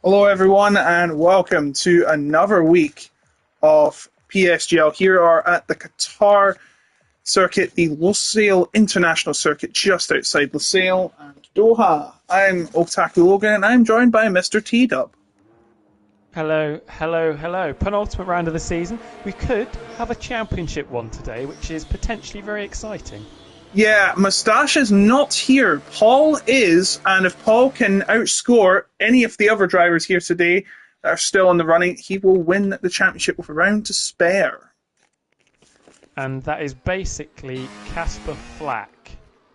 Hello, everyone, and welcome to another week of PSGL. Here are at the Qatar circuit, the Lusail International Circuit, just outside Lusail and Doha. I'm Otaku Logan, and I'm joined by Mr. T-Dub. Hello. Penultimate round of the season. We could have a championship one today, which is potentially very exciting. Yeah, Moustache is not here. Paul is, and if Paul can outscore any of the other drivers here today that are still in the running, he will win the championship with a round to spare. And that is basically Casper Flack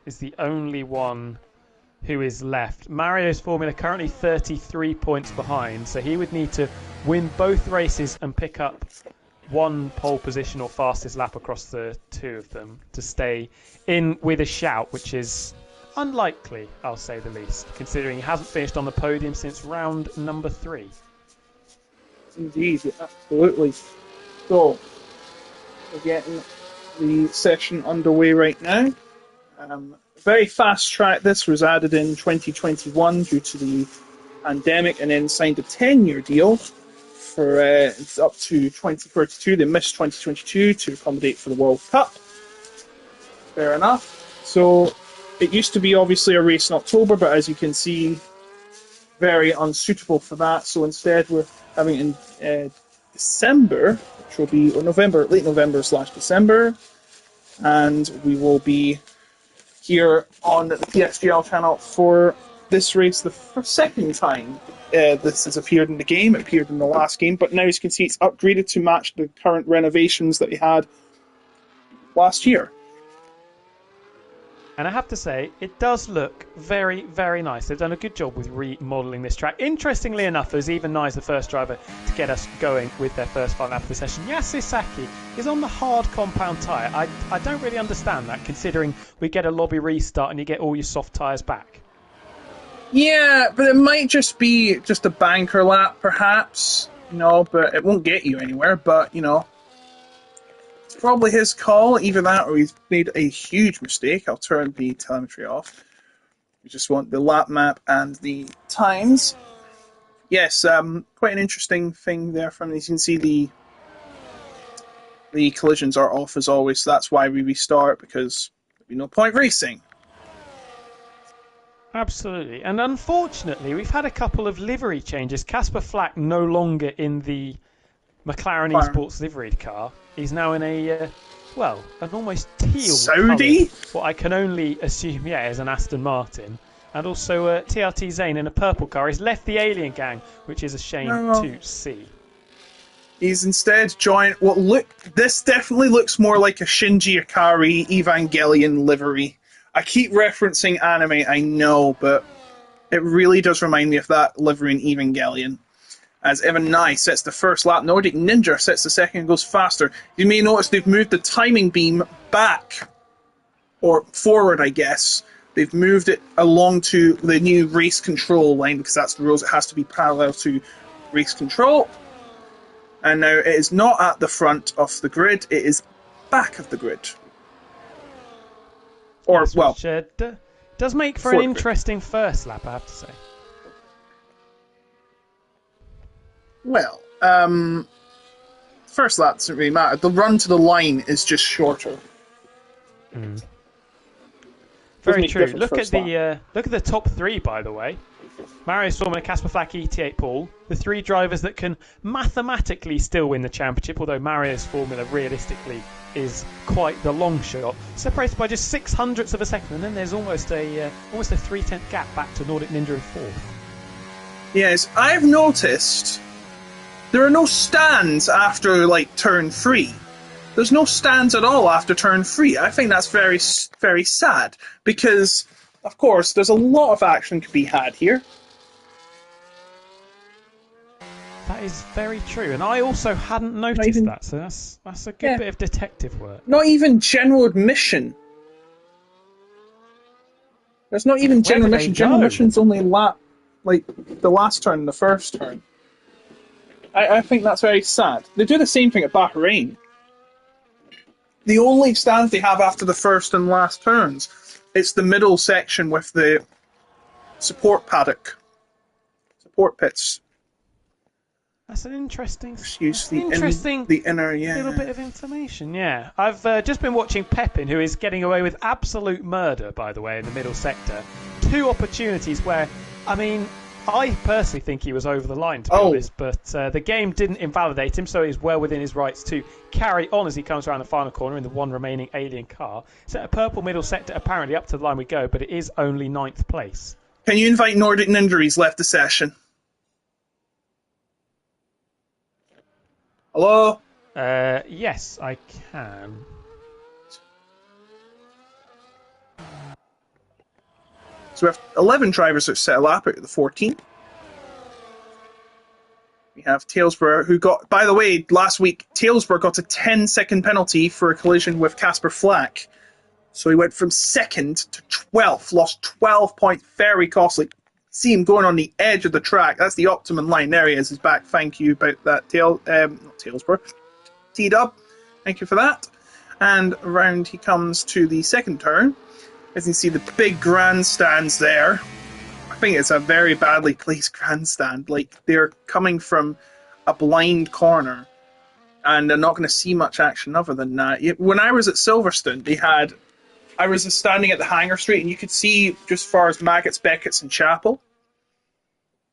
is the only one who is left. Mario's Formula currently 33 points behind, so he would need to win both races and pick up one pole position or fastest lap across the two of them to stay in with a shout, which is unlikely, I'll say the least, considering he hasn't finished on the podium since round number 3. Indeed, absolutely. So, we're getting the session underway right now. Very fast track. This was added in 2021 due to the pandemic and then signed a 10-year deal for up to 2032. They missed 2022 to accommodate for the World Cup. Fair enough. So it used to be obviously a race in October, but as you can see, very unsuitable for that. So instead we're having it in December, which will be November, late November/December, and we will be here on the PSGL channel for this race the second time this has appeared in the game. It appeared in the last game, but now as you can see it's upgraded to match the current renovations that we had last year. And I have to say, it does look very, very nice. They've done a good job with remodelling this track. Interestingly enough, there's even Nye, the first driver, to get us going with their first final lap of the session. Yasisaki is on the hard compound tyre. I don't really understand that, considering we get a lobby restart and you get all your soft tyres back. Yeah, but it might just be just a banker lap, perhaps. But it won't get you anywhere. But, it's probably his call. Either that or he's made a huge mistake. I'll turn the telemetry off. We just want the lap map and the times. Yes, quite an interesting thing there from these. You can see the collisions are off as always, so that's why we restart, because there'd be no point racing. Absolutely. And unfortunately, we've had a couple of livery changes. Casper Flack no longer in the McLaren Esports liveried car. He's now in a, an almost teal Saudi? Colour, what I can only assume, is an Aston Martin. And also TRT Zane in a purple car. He's left the Alien Gang, which is a shame to see. He's instead joined this definitely looks more like a Shinji Ikari Evangelion livery. I keep referencing anime, I know, but it really does remind me of that livery in Evangelion. As Evan Nye sets the first lap, Nordic Ninja sets the second and goes faster. You may notice they've moved the timing beam back, or forward, I guess. They've moved it along to the new race control line, because that's the rules. It has to be parallel to race control. And now it is not at the front of the grid, it is back of the grid. Which does make for an interesting first lap, I have to say. Well, first lap doesn't really matter. The run to the line is just shorter. Very true. Look at the top 3, by the way. Mario Storm, Casper Flack, ET8 Paul, the 3 drivers that can mathematically still win the championship, although Mario's formula realistically is quite the long shot, separated by just 0.06 of a second, and then there's almost a 3/10 gap back to Nordic Ninja in 4th. Yes, I've noticed there are no stands after turn 3. There's no stands at all after turn 3. I think that's very, very sad, because of course there's a lot of action to be had here. That is very true, and I also hadn't noticed that, so that's a good bit of detective work. Not even general admission. There's not even general admission. General admission's only lap, the last turn and the first turn. I think that's very sad. They do the same thing at Bahrain. The only stands they have after the first and last turns, it's the middle section with the support paddock, support pits. That's an interesting, Use the inner, yeah. little bit of information, yeah. I've just been watching Pepin, who is getting away with absolute murder, by the way, in the middle sector. 2 opportunities where, I mean, I personally think he was over the line, to be honest, but the game didn't invalidate him, so he's well within his rights to carry on as he comes around the final corner in the one remaining alien car. So a purple middle sector, apparently up to the line we go, but it is only 9th place. Can you invite Nordic Ninja? He's left the session. Hello? Yes, I can. So we have 11 drivers that set a lap out of the 14. We have Talesborough, who got, by the way, last week, Talesborough got a 10-second penalty for a collision with Casper Flack. So he went from 2nd to 12th, lost 12 points, very costly. See him going on the edge of the track. That's the optimum line. There he is. He's back. Thank you about that, not Talesborough. T-Dub. Thank you for that. And around he comes to the second turn. As you can see, the big grandstands there. I think it's a very badly placed grandstand. Like, they're coming from a blind corner, and they're not going to see much action other than that. When I was at Silverstone, I was standing at the hangar street, and you could see just as far as Maggots, Beckett's, and Chapel,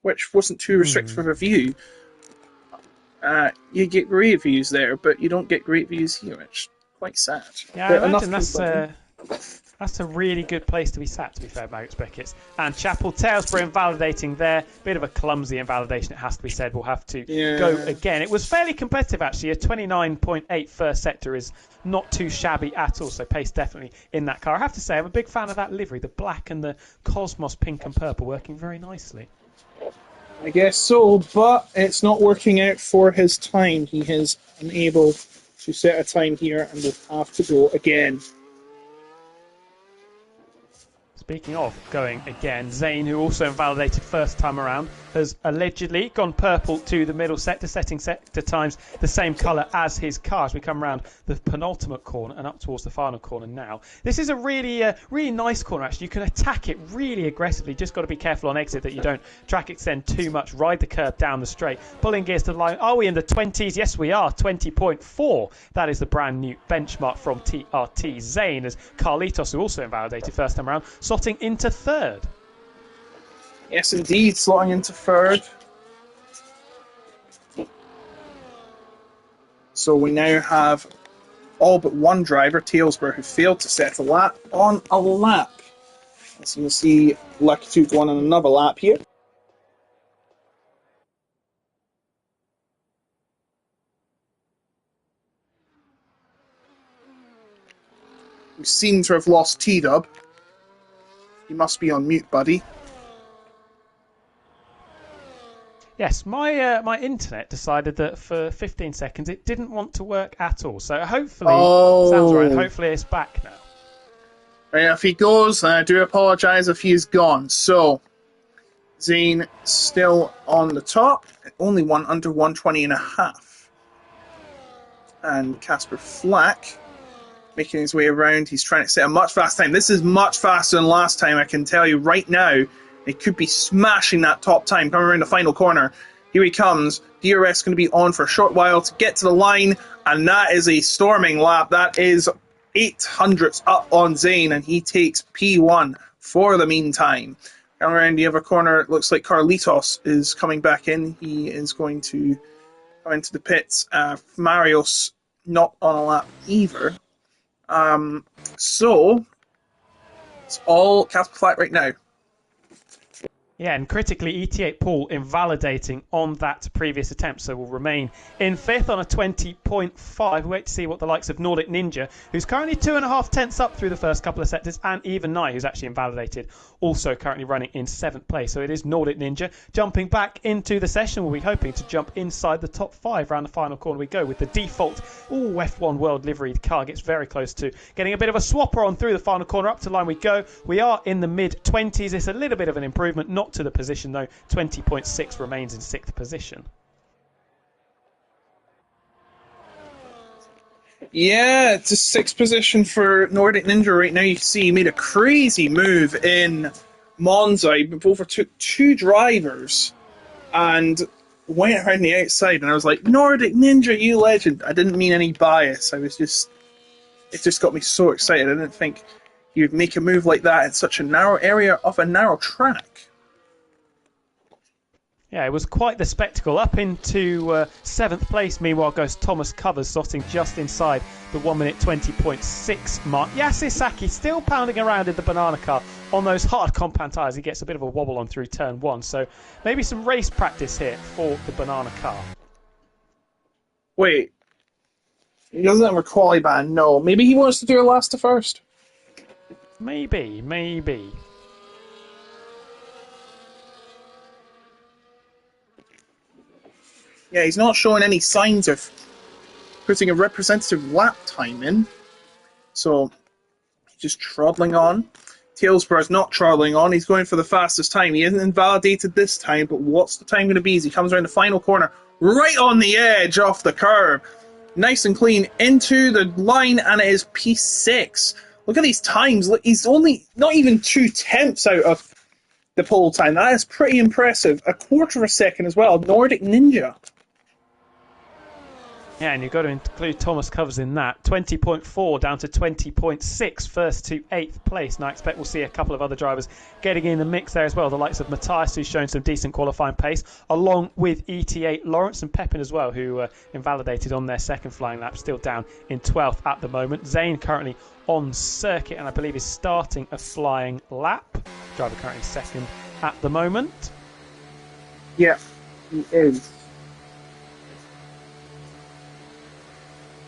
which wasn't too restrictive of a view. You get great views there, but you don't get great views here. It's quite sad. Yeah, I imagine that's a really good place to be sat, to be fair, Maggots, Beckett's. And Chapel, Talesborough invalidating there. Bit of a clumsy invalidation, it has to be said. We'll have to go again. It was fairly competitive, actually. A 29.8 first sector is not too shabby at all, so pace definitely in that car. I have to say, I'm a big fan of that livery, the black and the Cosmos pink and purple, working very nicely. I guess so, but it's not working out for his time. He is unable to set a time here and will have to go again. Speaking of going again, Zane, who also invalidated first time around, has allegedly gone purple to the middle sector, setting sector times the same colour as his car as we come around the penultimate corner and up towards the final corner now. This is a really nice corner, actually. You can attack it really aggressively. Just got to be careful on exit that you don't track extend too much, ride the curb down the straight. Pulling gears to the line. Are we in the 20s? Yes, we are. 20.4. That is the brand new benchmark from TRT. Zane, as Carlitos, who also invalidated first time around, slotting into third. Yes, indeed, slotting into third. So we now have all but one driver, Talesborough, who failed to set a lap on a lap. As you can see, Lucky 2 going on another lap here. We seem to have lost T-Dub. You must be on mute, buddy. Yes, my internet decided that for 15 seconds it didn't want to work at all. So hopefully, sounds right. Hopefully it's back now. Right, if he goes, I do apologise if he's gone. So, Zane still on the top, only one under 120.5. And Casper Flack making his way around. He's trying to set a much faster time. This is much faster than last time, I can tell you right now. He could be smashing that top time coming around the final corner. Here he comes. DRS going to be on for a short while to get to the line, and that is a storming lap. That is 800ths up on Zane, and he takes P1 for the meantime. Coming around the other corner, it looks like Carlitos is coming back in. He is going to come into the pits. Marios not on a lap either. So it's all Casper Flack right now. Yeah, and critically, ET8 Paul invalidating on that previous attempt, so will remain in fifth on a 20.5. We wait to see what the likes of Nordic Ninja, who's currently 2.5 tenths up through the first couple of sectors, and even Nye, who's actually invalidated, also currently running in 7th place. So it is Nordic Ninja jumping back into the session. We'll be hoping to jump inside the top 5 around the final corner we go with the default F1 World liveried car. Gets very close to getting a bit of a swapper on through the final corner. Up to line we go. We are in the mid-20s. It's a little bit of an improvement, not to the position though. 20.6 remains in 6th position. Yeah, it's a 6th position for Nordic Ninja right now. You can see he made a crazy move in Monza. He overtook 2 drivers and went around the outside, and I was like, Nordic Ninja, you legend. I didn't mean any bias. It just got me so excited. I didn't think you'd make a move like that in such a narrow area of a narrow track. Yeah, it was quite the spectacle. Up into seventh place, meanwhile, goes Thomas Covers, slotting just inside the 1 minute 20.6 mark. Yasisaki still pounding around in the banana car on those hard compound tyres. He gets a bit of a wobble on through turn one, so maybe some race practice here for the banana car. Wait, he doesn't have a quali ban, no. Maybe he wants to do a last to first? Maybe. Yeah, he's not showing any signs of putting a representative lap time in. So, just trotting on. Tailsborough's not trotting on. He's going for the fastest time. He isn't invalidated this time, but what's the time going to be as he comes around the final corner, right on the edge off the curb. Nice and clean into the line, and it is P6. Look at these times. Look, he's only not even 2/10 out of the pole time. That is pretty impressive. A quarter of a second as well. Nordic Ninja. Yeah, and you've got to include Thomas Covers in that. 20.4 down to 20.6, first to 8th place. And I expect we'll see a couple of other drivers getting in the mix there as well. The likes of Matthias, who's shown some decent qualifying pace, along with ET8 Lawrence and Pepin as well, who invalidated on their second flying lap, still down in 12th at the moment. Zane currently on circuit and I believe is starting a flying lap. Driver currently second at the moment. Yeah, he is.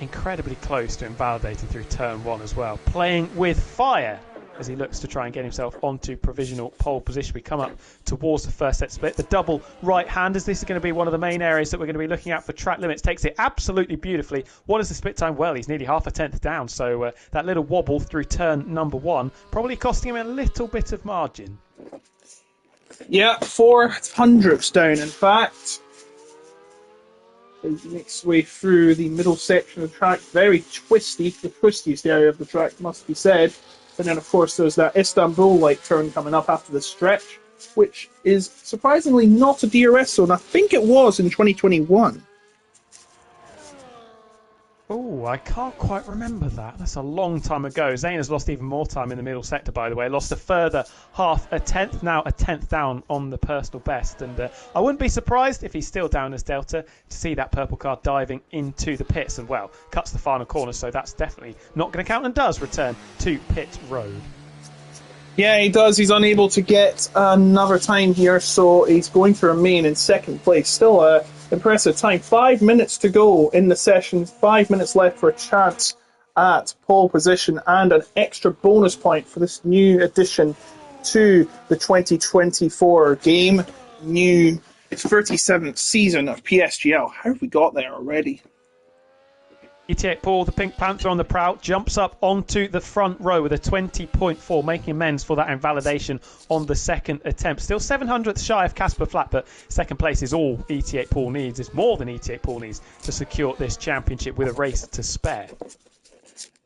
Incredibly close to invalidating through turn one as well. Playing with fire as he looks to try and get himself onto provisional pole position. We come up towards the first set split. The double right-handers. This is going to be one of the main areas that we're going to be looking at for track limits. Takes it absolutely beautifully. What is the split time? Well, he's nearly half a tenth down. So that little wobble through turn number one probably costing him a little bit of margin. Yeah, 400ths down, in fact. He makes his way through the middle section of the track. Very twisty, the twistiest area of the track, must be said. And then, of course, there's that Istanbul-like turn coming up after the stretch, which is surprisingly not a DRS zone. I think it was in 2021. Oh, I can't quite remember that. That's a long time ago. Zane has lost even more time in the middle sector, by the way. Lost a further half a tenth, now a tenth down on the personal best. And I wouldn't be surprised if he's still down as Delta to see that purple car diving into the pits and, well, cuts the final corner. So that's definitely not going to count and does return to pit road. Yeah, he does. He's unable to get another time here, so he's going to remain in second place. Still a impressive time. 5 minutes to go in the session. 5 minutes left for a chance at pole position and an extra bonus point for this new addition to the 2024 game. New 37th season of PSGL. How have we got there already? ET8 Paul, the Pink Panther on the prow, jumps up onto the front row with a 20.4, making amends for that invalidation on the second attempt. Still 700th shy of Casper Flat, but second place is all ET8 Paul needs. It's more than ET8 Paul needs to secure this championship with a race to spare.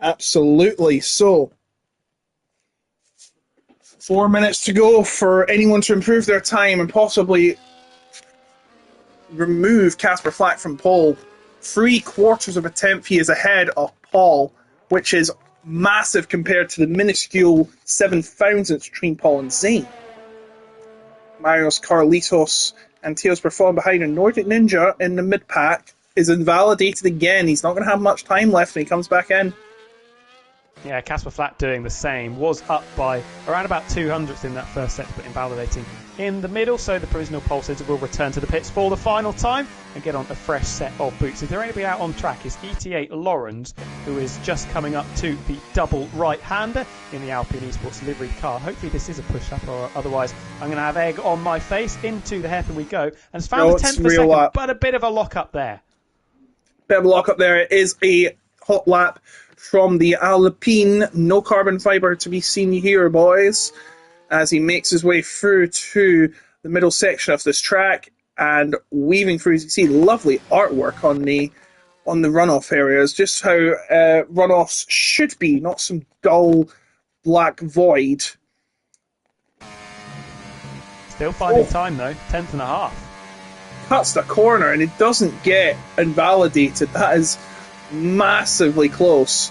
Absolutely. So, 4 minutes to go for anyone to improve their time and possibly remove Casper Flack from pole. 3/4 of a tenth he is ahead of Paul, which is massive compared to the minuscule 7/1000 between Paul and Zane. Marios, Carlitos, and Tails were falling behind, and Nordic Ninja in the mid-pack is invalidated again. He's not going to have much time left when he comes back in. Yeah, Casper Flat doing the same. Was up by around about 200th in that first set, but invalidating in the middle. So the provisional pole sitter will return to the pits for the final time and get on a fresh set of boots. If they're going to be out on track is ET8 Lawrence, who is just coming up to the double right-hander in the Alpine Esports livery car. Hopefully this is a push-up, or otherwise I'm going to have egg on my face. Into the hairpin we go. And it's found the 10th per second, lap. but a bit of a lock-up there. Bit of a lock-up there. It is a hot lap from the Alpine. No carbon fibre to be seen here, boys, as he makes his way through to the middle section of this track and weaving through. As you see, lovely artwork on the runoff areas, just how runoffs should be, not some dull black void. Still finding time though, 10th and a half. cuts the corner and it doesn't get invalidated. That is massively close.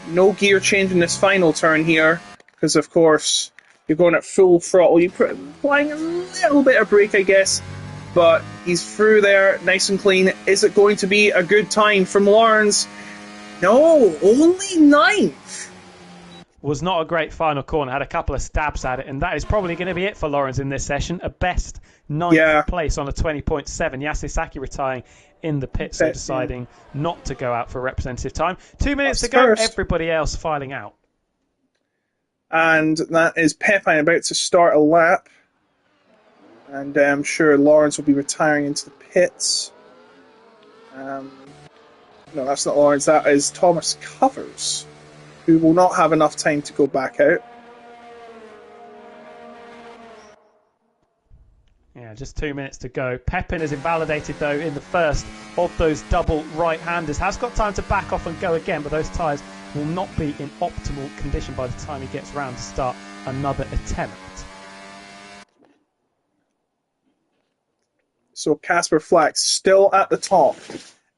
No gear change in this final turn here, because of course you're going at full throttle. You're applying a little bit of brake, I guess, but he's through there nice and clean. Is it going to be a good time from Lawrence? No, only ninth. Was not a great final corner. Had a couple of stabs at it, and that is probably going to be it for Lawrence in this session. A best ninth place on a 20.7. Yasisaki retiring in the pit, so deciding not to go out for representative time. 2 minutes to go. Everybody else filing out. And that is Pepine about to start a lap. And I'm sure Lawrence will be retiring into the pits. No, that's not Lawrence. That is Thomas Covers, who will not have enough time to go back out. Yeah, just 2 minutes to go. Pepin is invalidated, though, in the first of those double right-handers. Has got time to back off and go again, but those tyres will not be in optimal condition by the time he gets round to start another attempt. So Casper Flack still at the top.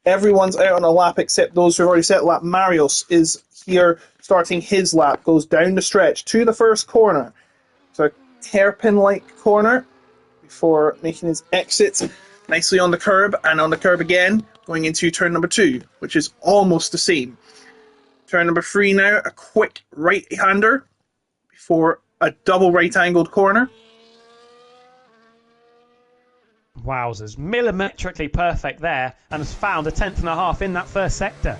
Everyone's out on a lap except those who have already set lap. Marios is here starting his lap. Goes down the stretch to the first corner. It's a hairpin-like corner before making his exit nicely on the curb, and on the curb again, going into turn number 2, which is almost the same. Turn number 3 now, a quick right-hander before a double right-angled corner. Wowzers. Millimetrically perfect there, and has found a 10th.5 in that first sector.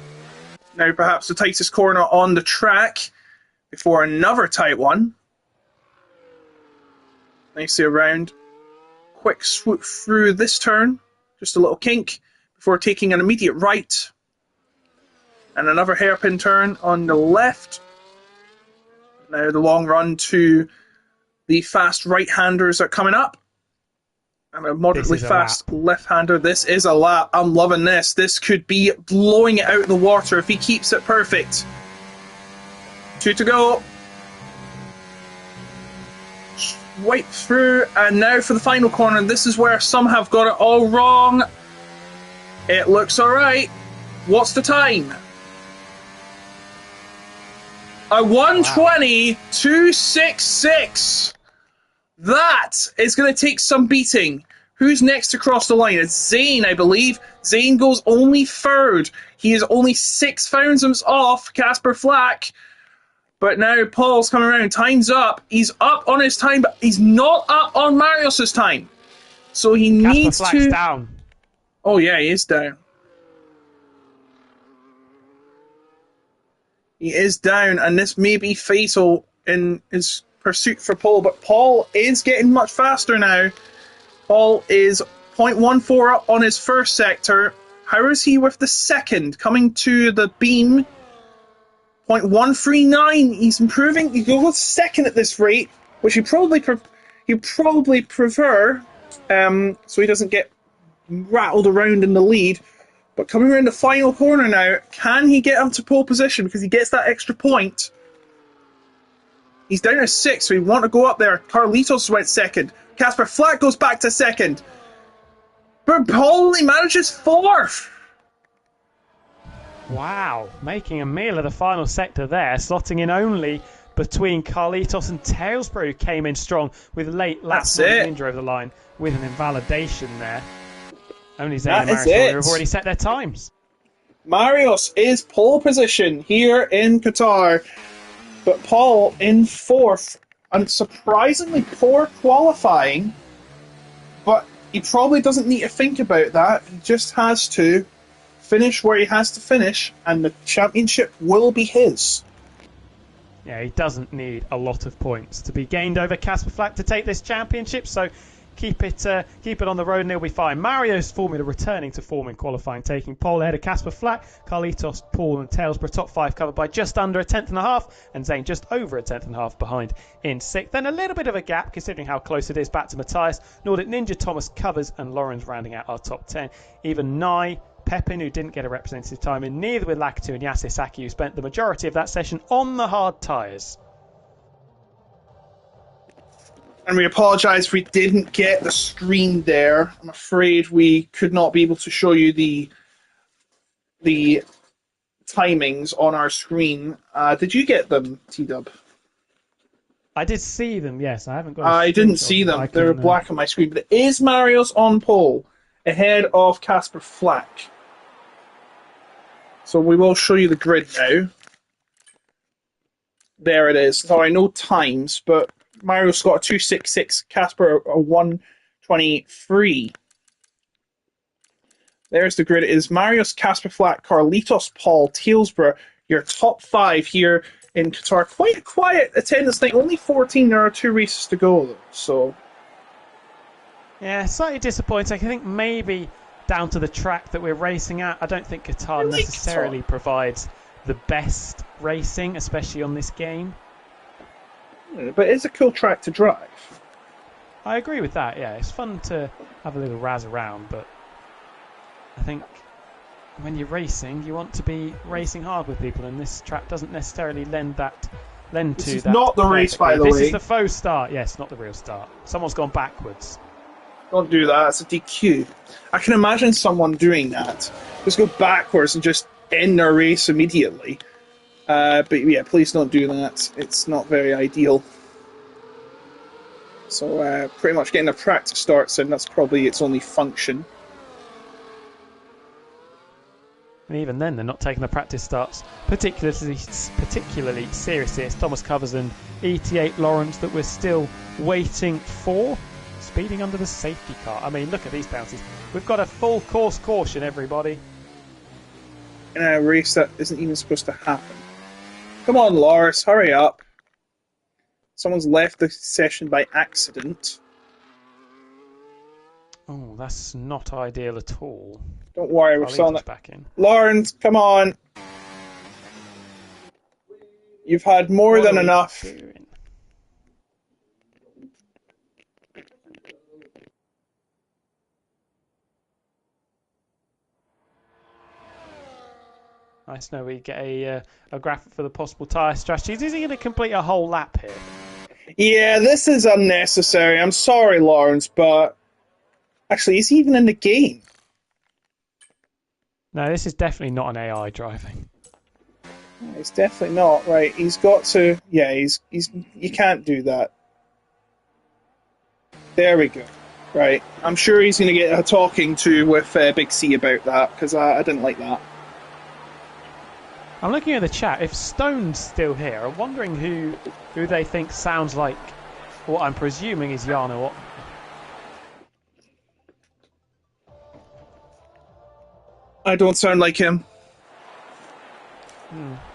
Now perhaps the tightest corner on the track before another tight one. Nicely around. Quick swoop through this turn. Just a little kink before taking an immediate right. And another hairpin turn on the left. Now the long run to the fast right-handers are coming up. And a moderately fast left-hander. This is a lap. I'm loving this. This could be blowing it out of the water if he keeps it perfect. 2 to go. Swipe through, and now for the final corner. This is where some have got it all wrong. It looks alright. What's the time? A 1:20.266. That is going to take some beating. Who's next to cross the line? It's Zane, I believe. Zane goes only third. He is only 6 thousandths off Casper Flack. But now Paul's coming around. Time's up. He's up on his time, but he's not up on Marius's time. So he needs Casper Flack's down. Oh yeah, he is down. He is down, and this may be fatal in his pursuit for Paul, but Paul is getting much faster now. Paul is 0.14 up on his first sector. How is he with the second? Coming to the beam. 0.139. He's improving. He goes second at this rate, which he probably prefer, so he doesn't get rattled around in the lead. But coming around the final corner now, can he get up to pole position because he gets that extra point? He's down to 6, so we want to go up there. Carlitos went second. Casper Flack goes back to second. But Paul only manages 4th. Wow, making a meal of the final sector there, slotting in only between Carlitos and Talesborough, who came in strong with late last injury over the line with an invalidation there. Only Zane and Marius have already set their times. Marius is pole position here in Qatar, but Paul in 4th, and surprisingly poor qualifying, but he probably doesn't need to think about that. He just has to finish where he has to finish, and the championship will be his. Yeah, he doesn't need a lot of points to be gained over Casper Flack to take this championship, so keep it on the road and he'll be fine. Mario's Formula returning to form in qualifying, taking pole ahead of Casper Flack. Carlitos, Paul and Talesborough top 5 covered by just under a 10th.5, and Zane just over a 10th.5 behind in 6th. Then a little bit of a gap considering how close it is back to Matthias. Nordic Ninja, Thomas Covers and Lawrence rounding out our top 10. Even Nye, Pepin, who didn't get a representative time in, neither with Lakitu and Yasisaki, who spent the majority of that session on the hard tyres. And we apologise if we didn't get the screen there. I'm afraid we could not be able to show you the timings on our screen. Did you get them, T-Dub? I did see them, yes. I haven't got I didn't see them. They were black on my screen. But it is Marius on pole, ahead of Casper Flack. So we will show you the grid now. There it is. Sorry, no times, but Marius got a 266, Casper a 123. There's the grid. It is Marius, Casper Flack, Carlitos, Paul, Tailsborough, your top 5 here in Qatar. Quite a quiet attendance night. Only 14. There are 2 races to go, though. So, yeah, slightly disappointing. I think maybe down to the track that we're racing at. I don't think Qatar necessarily provides the best racing, especially on this game. Yeah, but it's a cool track to drive. I agree with that, yeah. It's fun to have a little razz around, but I think when you're racing, you want to be racing hard with people, and this track doesn't necessarily lend to that. This is not the race, by the way. This is the faux start. Yes, not the real start. Someone's gone backwards. Don't do that. It's a DQ. I can imagine someone doing that. Just go backwards and just end their race immediately. But yeah, please don't do that. It's not very ideal. So pretty much getting a practice starts in, that's probably its only function. And even then, they're not taking the practice starts particularly seriously. It's Thomas Covers and ET8 Lawrence that we're still waiting for. Speeding under the safety car. I mean, look at these penalties. We've got a full course caution, everybody. In a race that isn't even supposed to happen. Come on, Lars, hurry up. Someone's left the session by accident. Oh, that's not ideal at all. Don't worry, we're still back in. Lawrence, come on. You've had more than enough. Nice. Now we get a graphic for the possible tyre strategies. Is he going to complete a whole lap here? Yeah, this is unnecessary. I'm sorry, Lawrence, but actually, is he even in the game? No, this is definitely not an AI driving. It's definitely not. Right, he's got to... Yeah, he's you can't do that. There we go. Right, I'm sure he's going to get a talking to with Big C about that, because I didn't like that. I'm looking at the chat. If Stone's still here, I'm wondering who they think sounds like what I'm presuming is Jarno. I don't sound like him.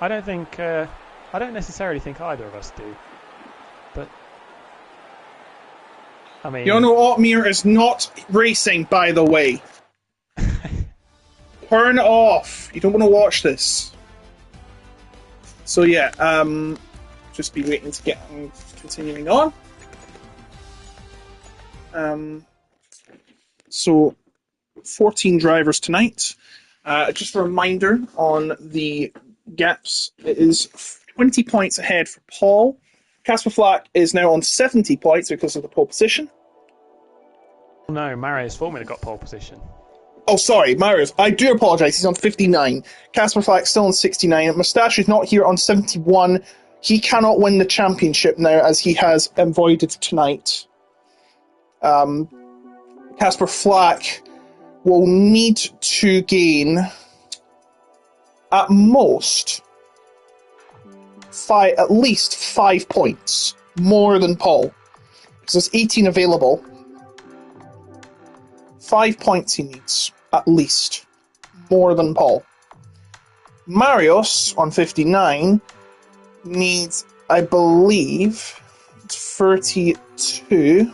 I don't think. I don't necessarily think either of us do. But I mean, Jarno Otmir is not racing, by the way. Turn it off. You don't want to watch this. So yeah, just be waiting to get continuing on. So 14 drivers tonight. Just a reminder on the gaps. It is 20 points ahead for Paul. Casper Flack is now on 70 points because of the pole position. No, Mario's Formula got pole position. Oh, sorry, Marius. I do apologise. He's on 59. Casper Flack still on 69. Moustache is not here on 71. He cannot win the championship now, as he has avoided tonight. Casper Flack will need to gain at most at least 5 points more than Paul, because there's 18 available. 5 points he needs, at least, more than Paul. Marius, on 59, needs, I believe, 32.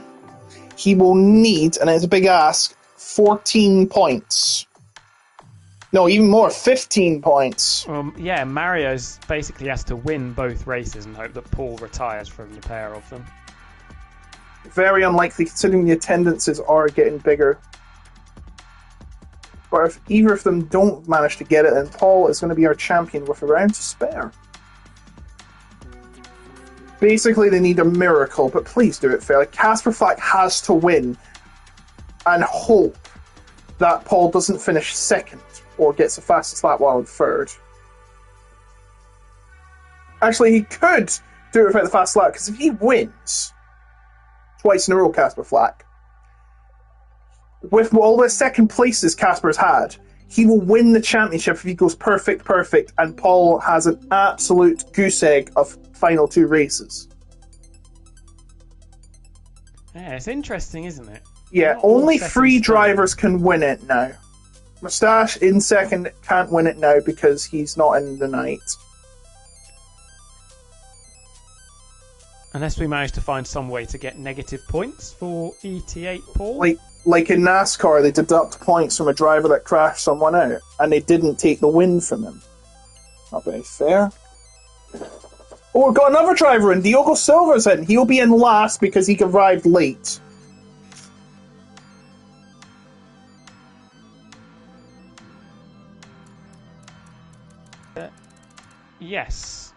He will need, and it's a big ask, 14 points. No, even more, 15 points. Yeah, Mario's basically has to win both races and hope that Paul retires from the pair of them. Very unlikely, considering the attendances are getting bigger. But if either of them don't manage to get it, then Paul is going to be our champion with a round to spare. Basically, they need a miracle, but please do it fairly. Casper Flack has to win and hope that Paul doesn't finish second or gets the fastest lap while in third. Actually, he could do it without the fast lap, because if he wins twice in a row, Casper Flack, with all the second places Casper's had, he will win the championship if he goes perfect, and Paul has an absolute goose egg of final 2 races. Yeah, it's interesting, isn't it? Yeah, Not only all 3 set in stone. drivers can win it now. Moustache in second can't win it now because he's not in the night. Unless we manage to find some way to get negative points for ET8 Paul. Like in NASCAR, they deduct points from a driver that crashed someone out, and they didn't take the win from him. Not very fair. Oh, we've got another driver in. Diogo Silva's in. He'll be in last because he arrived late. Yes.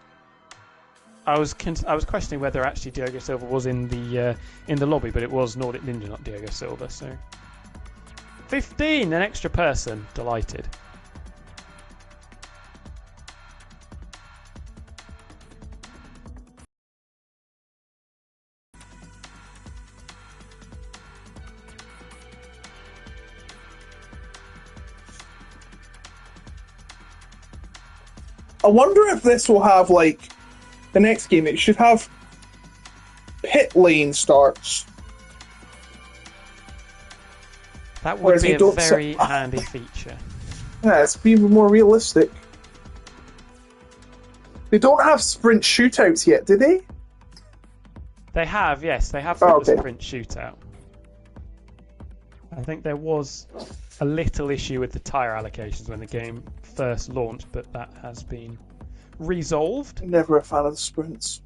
I was questioning whether actually Diogo Silva was in the lobby, but it was Nordic Ninja, not Diogo Silva. So 15, an extra person. Delighted. I wonder if this will have, like, the next game, it should have pit lane starts. That would Whereas be you a don't very handy feature. Yeah, it's even more realistic. They don't have sprint shootouts yet, do they? They have, yes, they have Oh, the okay. sprint shootout. I think there was a little issue with the tyre allocations when the game first launched, but that has been resolved. Never a fan of the sprints.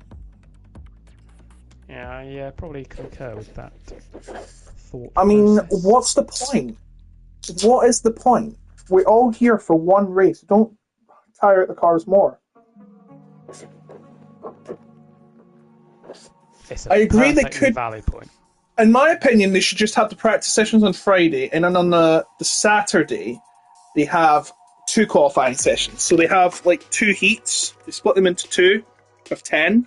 Yeah, I probably concur with that thought. I mean, process. what's the point? What is the point? We're all here for one race. Don't tire out the cars more. It's a I agree they perfectly could- valid point. In my opinion, they should just have the practice sessions on Friday, and then on the Saturday, they have 2 qualifying sessions. So they have, like, 2 heats. They split them into 2 of 10.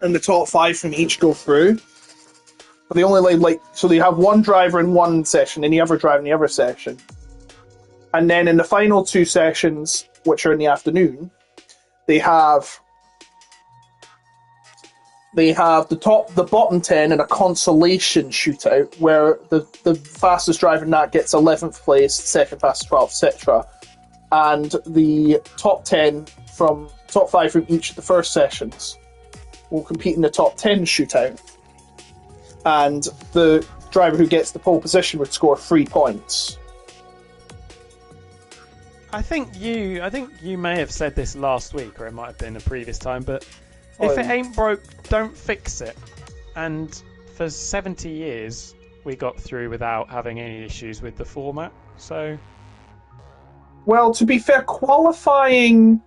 And the top 5 from each go through. But they only so they have one driver in one session and the other driver in the other session. And then in the final 2 sessions, which are in the afternoon, they have the bottom 10 in a consolation shootout where the fastest driver in that gets 11th place, second fastest 12th, etc. And the top 5 from each of the first sessions will compete in the top 10 shootout. And the driver who gets the pole position would score 3 points. I think you may have said this last week, or it might have been a previous time, but if it ain't broke, don't fix it. And for 70 years, we got through without having any issues with the format. So, well, to be fair, qualifying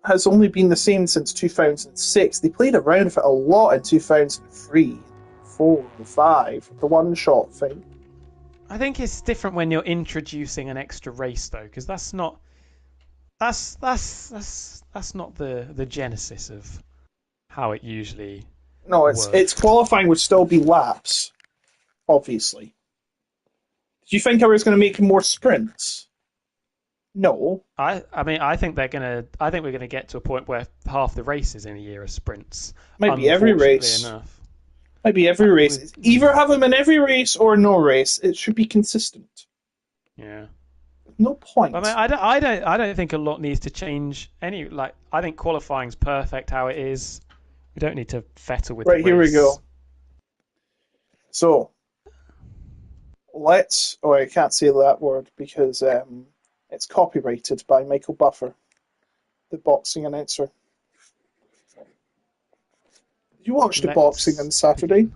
has only been the same since 2006. They played around with it a lot in 2003, 4, and 5. The one-shot thing. I think it's different when you're introducing an extra race, though, because that's not the genesis of how it usually. No, it's qualifying would still be laps, obviously. Do you think I was going to make more sprints? No. I mean, I think we're gonna get to a point where half the races in a year are sprints. Maybe every race. Enough. Maybe every race. Either have them in every race or no race. It should be consistent. Yeah. No point. I mean, I don't think a lot needs to change. I think qualifying's perfect how it is. We don't need to fettle with. Right, the race. here we go. So let's. Oh, I can't say that word because it's copyrighted by Michael Buffer, the boxing announcer. You watched the boxing on Saturday?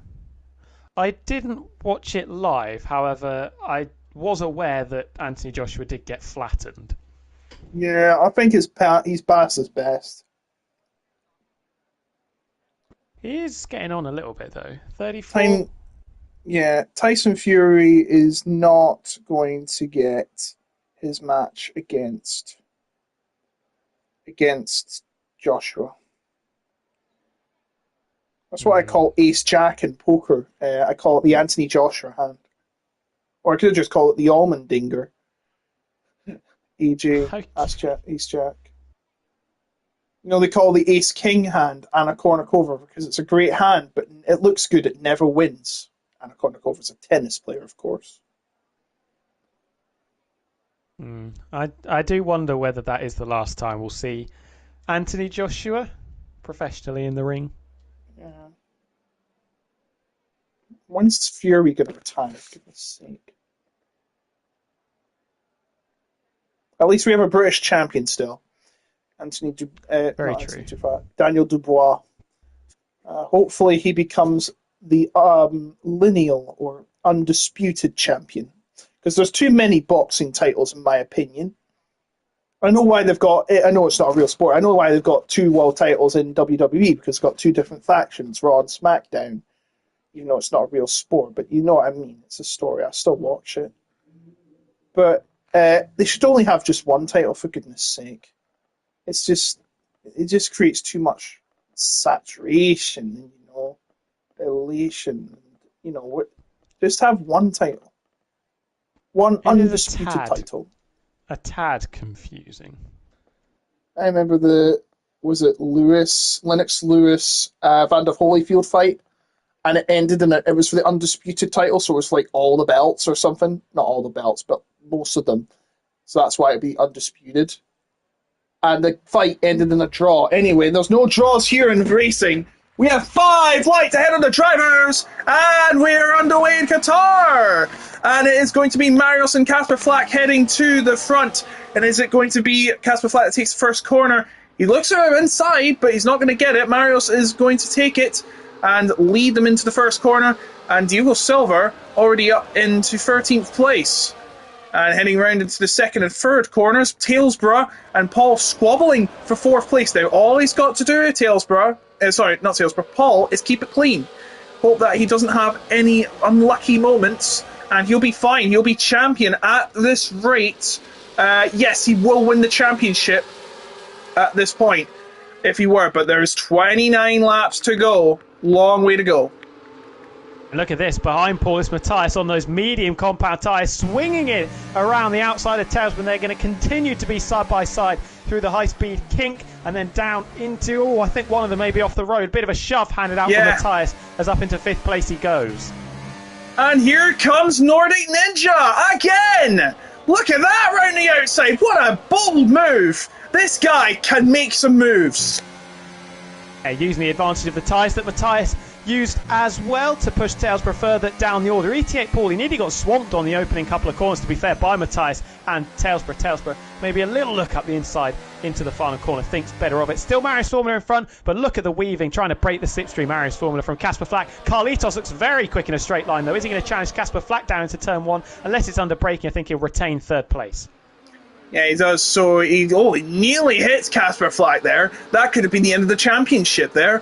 I didn't watch it live. However, I was aware that Anthony Joshua did get flattened. Yeah, I think he's past his best. He is getting on a little bit though. 34. Time, yeah, Tyson Fury is not going to get his match against Joshua. That's what I Hmm. call Ace Jack in poker. I call it the Anthony Joshua hand, or I could just call it the Almond Dinger. AJ, Ace Jack. You know, they call the Ace King hand Anna Kournikova because it's a great hand, but it looks good. It never wins. Anna Kournikova's a tennis player, of course. I do wonder whether that is the last time we'll see Anthony Joshua professionally in the ring. Yeah. When's Fury going to retire? For goodness sake. At least we have a British champion still. Very Not true. Anthony Dubois, Daniel Dubois. Hopefully he becomes the lineal or undisputed champion. Because there's too many boxing titles, in my opinion. I know why they've got. I know it's not a real sport. I know why they've got two world titles in WWE because it's got two different factions, Raw and SmackDown. Even though it's not a real sport, but you know what I mean. It's a story. I still watch it. But they should only have just one title, for goodness sake. It just creates too much saturation, elation. Just have one title, one It is undisputed title. a tad confusing. I remember was it Lennox Lewis, Vander Holyfield fight, and it ended it was for the undisputed title, so it was like all the belts or something. Not all the belts, but most of them. So that's why it'd be undisputed. And the fight ended in a draw. Anyway, there's no draws here in racing. We have 5 lights ahead of the drivers, and we're underway in Qatar. And it is going to be Marius and Casper Flack heading to the front. And is it going to be Casper Flack that takes the first corner? He looks inside, but he's not going to get it. Marius is going to take it and lead them into the first corner. And Diego Silva already up into 13th place. And heading round into the second and third corners, Talesborough and Paul squabbling for 4th place. Now, all he's got to do, Paul, is keep it clean. Hope that he doesn't have any unlucky moments, and he'll be fine. He'll be champion at this rate. Yes, he will win the championship at this point, if he were, but there's 29 laps to go. Long way to go. Look at this, behind Paul is Matthias on those medium compound tyres, swinging it around the outside of Tailsman. They're going to continue to be side by side through the high-speed kink and then down into, I think one of them may be off the road. Bit of a shove handed out from Matthias as up into 5th place he goes. And here comes Nordic Ninja again! Look at that round the outside. What a bold move. This guy can make some moves. Using the advantage of the tyres that Matthias used as well to push Talesborough further down the order. ET8 Paul, he nearly got swamped on the opening couple of corners, to be fair, by Matthias and Talesborough. Talesborough, maybe a little look up the inside into the final corner, thinks better of it. Still Marius Formula in front, but look at the weaving, trying to break the slipstream. Marius Formula from Casper Flack. Carlitos looks very quick in a straight line, though. Is he going to challenge Casper Flack down into turn 1? Unless it's under braking, I think he'll retain 3rd place. Yeah, he does. So he nearly hits Casper Flack there. That could have been the end of the championship there.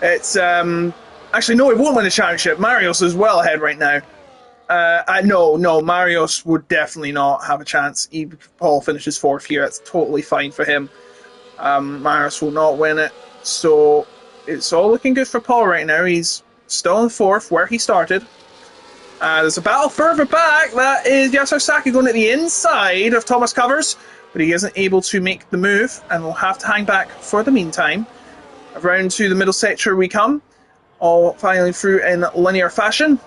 It's actually no, he won't win the championship. Marius is well ahead right now. No, Marius would definitely not have a chance. Paul finishes 4th here. That's totally fine for him. Marius will not win it. So it's all looking good for Paul right now. He's still in 4th where he started. There's a battle further back. That is Yasuo Saki going at the inside of Thomas Covers, but he isn't able to make the move and will have to hang back for the meantime. Around to the middle sector we come, all filing through in linear fashion.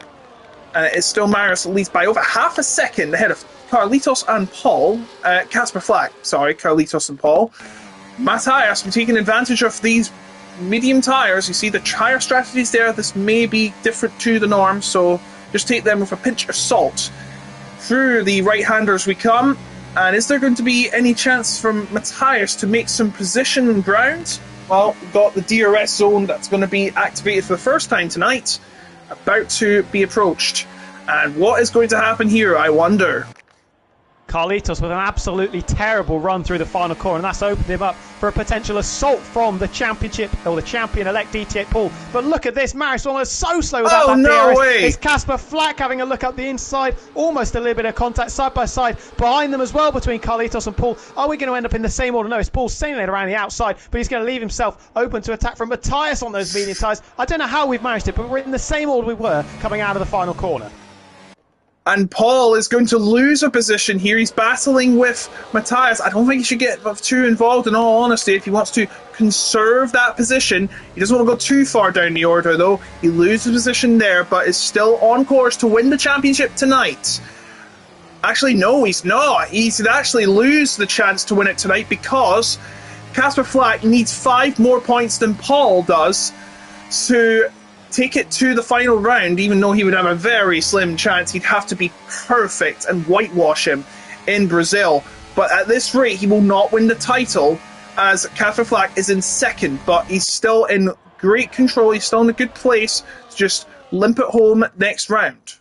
And it is still Marius, at least by over half a second ahead of Carlitos and Paul. Carlitos and Paul. Matthias will be taking advantage of these medium tyres. You see the tyre strategies there. This may be different to the norm, so just take them with a pinch of salt. Through the right-handers we come. And is there going to be any chance from Matthias to make some position and ground? Well, we've got the DRS zone that's going to be activated for the first time tonight, about to be approached. And what is going to happen here, I wonder? Carlitos with an absolutely terrible run through the final corner, and that's opened him up for a potential assault from the championship, or the champion-elect DT8 Paul. But look at this, Marius almost so slow without that no DRS. way. It's Casper Flack having a look up the inside, almost a little bit of contact side by side behind them as well between Carlitos and Paul. Are we going to end up in the same order? No, it's Paul sailing it around the outside, but he's going to leave himself open to attack from Matthias on those medium tyres. I don't know how we've managed it, but we're in the same order we were coming out of the final corner. And Paul is going to lose a position here. He's battling with Matthias. I don't think he should get too involved, in all honesty, if he wants to conserve that position. He doesn't want to go too far down the order, though. He loses position there, but is still on course to win the championship tonight. Actually, no, he's not. He could actually lose the chance to win it tonight because Casper Flack needs 5 more points than Paul does to take it to the final round. Even though he would have a very slim chance, he'd have to be perfect and whitewash him in Brazil. But at this rate, he will not win the title, as Casper Flack is in second, but he's still in great control. He's still in a good place to just limp it home next round.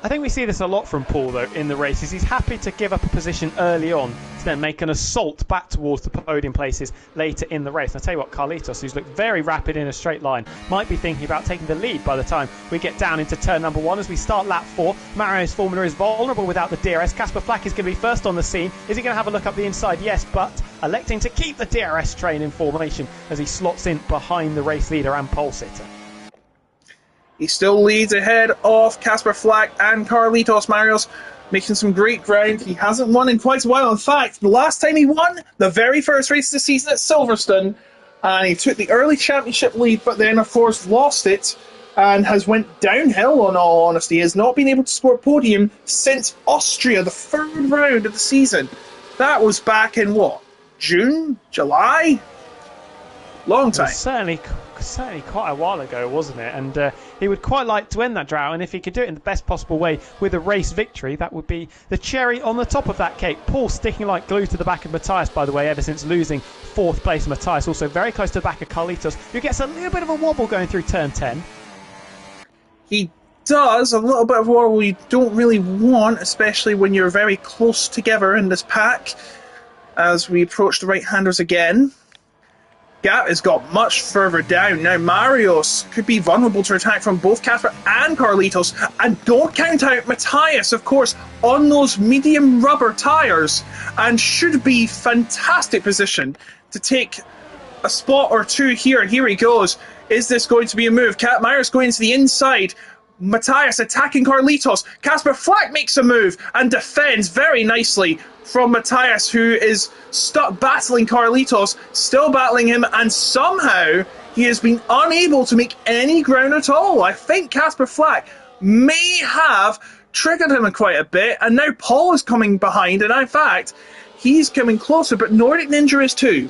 I think we see this a lot from Paul, though, in the races. He's happy to give up a position early on to then make an assault back towards the podium places later in the race. And I'll tell you what, Carlitos, who's looked very rapid in a straight line, might be thinking about taking the lead by the time we get down into turn number 1 as we start lap 4. Mario's formula is vulnerable without the DRS. Casper Flack is going to be first on the scene. Is he going to have a look up the inside? Yes, but electing to keep the DRS train in formation as he slots in behind the race leader and pole sitter. He still leads ahead of Casper Flack and Carlitos. Marios making some great ground. He hasn't won in quite a while. In fact, the last time he won, the very first race of the season at Silverstone, and he took the early championship lead, but then, of course, lost it and has went downhill, in all honesty. He has not been able to score a podium since Austria, the 3rd round of the season. That was back in, what, June? July? Long time. Certainly quite a while ago, wasn't it? And he would quite like to end that drought, and if he could do it in the best possible way with a race victory, that would be the cherry on the top of that cake. Paul sticking like glue to the back of Matthias, by the way, ever since losing 4th place. Matthias also very close to the back of Carlitos, who gets a little bit of a wobble going through turn 10. He does a little bit of wobble you don't really want, especially when you're very close together in this pack. As we approach the right-handers again, gap has got much further down. Now Marios could be vulnerable to attack from both Casper and Carlitos, and don't count out Matthias, of course, on those medium rubber tyres, and should be fantastic position to take a spot or two here. Here he goes. Is this going to be a move? Marios going to the inside. Matthias attacking Carlitos. Casper Flack makes a move and defends very nicely from Matthias, who is stuck battling Carlitos, still battling him, and somehow he has been unable to make any ground at all. I think Casper Flack may have triggered him quite a bit, and now Paul is coming behind, and in fact, he's coming closer, but Nordic Ninja is too.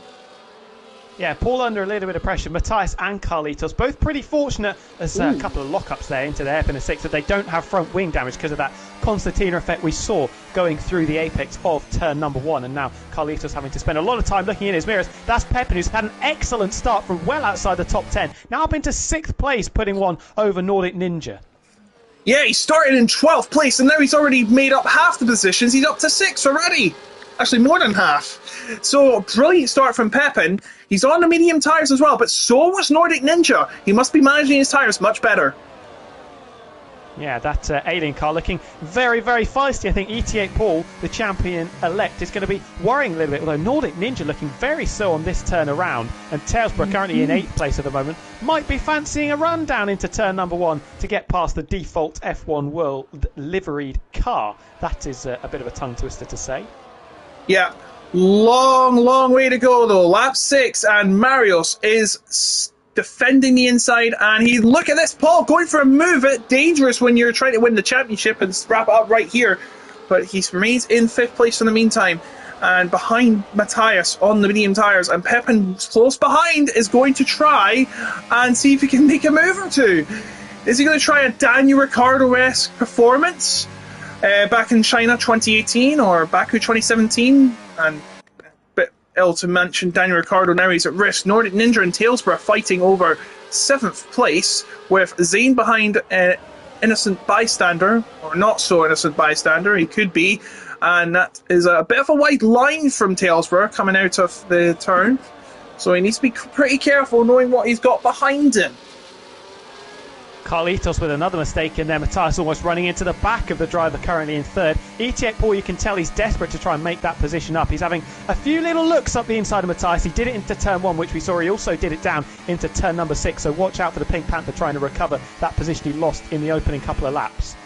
Yeah, Paul under a little bit of pressure. Matthias and Carlitos both pretty fortunate as a couple of lockups there into the hairpin of 6 that they don't have front wing damage because of that concertina effect we saw going through the apex of turn number 1. And now Carlitos having to spend a lot of time looking in his mirrors. That's Pepin, who's had an excellent start from well outside the top 10. Now up into 6th place, putting one over Nordic Ninja. Yeah, he started in 12th place and now he's already made up half the positions. He's up to 6 already. Actually, more than half. So, brilliant start from Pepin. He's on the medium tyres as well, but so was Nordic Ninja. He must be managing his tyres much better. Yeah, that alien car looking very, very feisty. I think ET8 Paul, the champion-elect, is going to be worrying a little bit, although Nordic Ninja looking very slow on this turn around, and Talesborough currently in 8th place at the moment, might be fancying a run down into turn number 1 to get past the default F1 World liveried car. That is a bit of a tongue twister to say. Yeah, long way to go though. Lap 6, and Marios is defending the inside, and look at this, Paul going for a move. It's dangerous when you're trying to win the championship and wrap it up right here, but he remains in 5th place in the meantime, and behind Matthias on the medium tyres, and Pepin close behind is going to try and see if he can make a move or two. Is he going to try a Daniel Ricciardo-esque performance back in China 2018 or Baku 2017? And bit ill to mention Daniel Ricciardo, now he's at risk. Nordic Ninja and Talesborough fighting over 7th place with Zane behind in innocent bystander, or not so innocent bystander, he could be. And that is a bit of a wide line from Talesborough coming out of the turn. So he needs to be pretty careful knowing what he's got behind him. Carlitos with another mistake in there. Matthias almost running into the back of the driver currently in third. Etiek Paul, you can tell he's desperate to try and make that position up. He's having a few little looks up the inside of Matthias. He did it into turn 1, which we saw. He also did it down into turn number 6. So watch out for the Pink Panther trying to recover that position he lost in the opening couple of laps.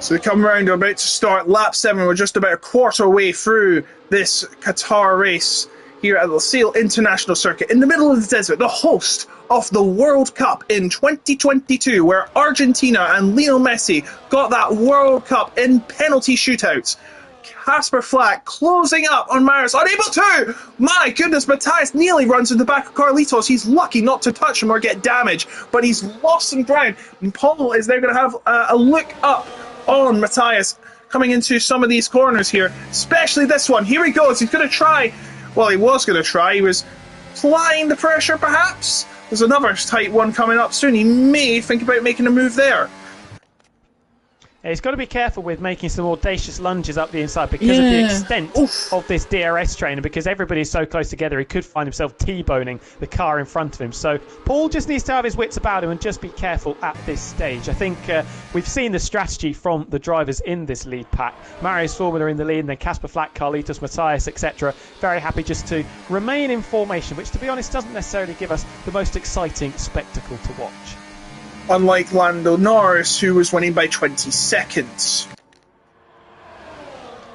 So they come round, we're about to start lap 7. We're just about a quarter way through this Qatar race here at the Lusail International Circuit in the middle of the desert, the host of the World Cup in 2022, where Argentina and Lionel Messi got that World Cup in penalty shootouts. Casper Flack closing up on Marius, unable to! My goodness, Matthias nearly runs in the back of Carlitos. He's lucky not to touch him or get damage, but he's lost some ground. And Paul is now going to have a look up on Matthias coming into some of these corners here, especially this one. Here he goes. He's going to try. Well, he was going to try. He was applying the pressure, perhaps. There's another tight one coming up soon. He may think about making a move there. He's got to be careful with making some audacious lunges up the inside because of the extent of this DRS train, and because everybody is so close together, he could find himself T-boning the car in front of him. So Paul just needs to have his wits about him and just be careful at this stage. I think we've seen the strategy from the drivers in this lead pack. Marius Formula in the lead, and then Casper Flack, Carlitos, Matthias, etc. Very happy just to remain in formation, which, to be honest, doesn't necessarily give us the most exciting spectacle to watch. Unlike Lando Norris, who was winning by 20 seconds.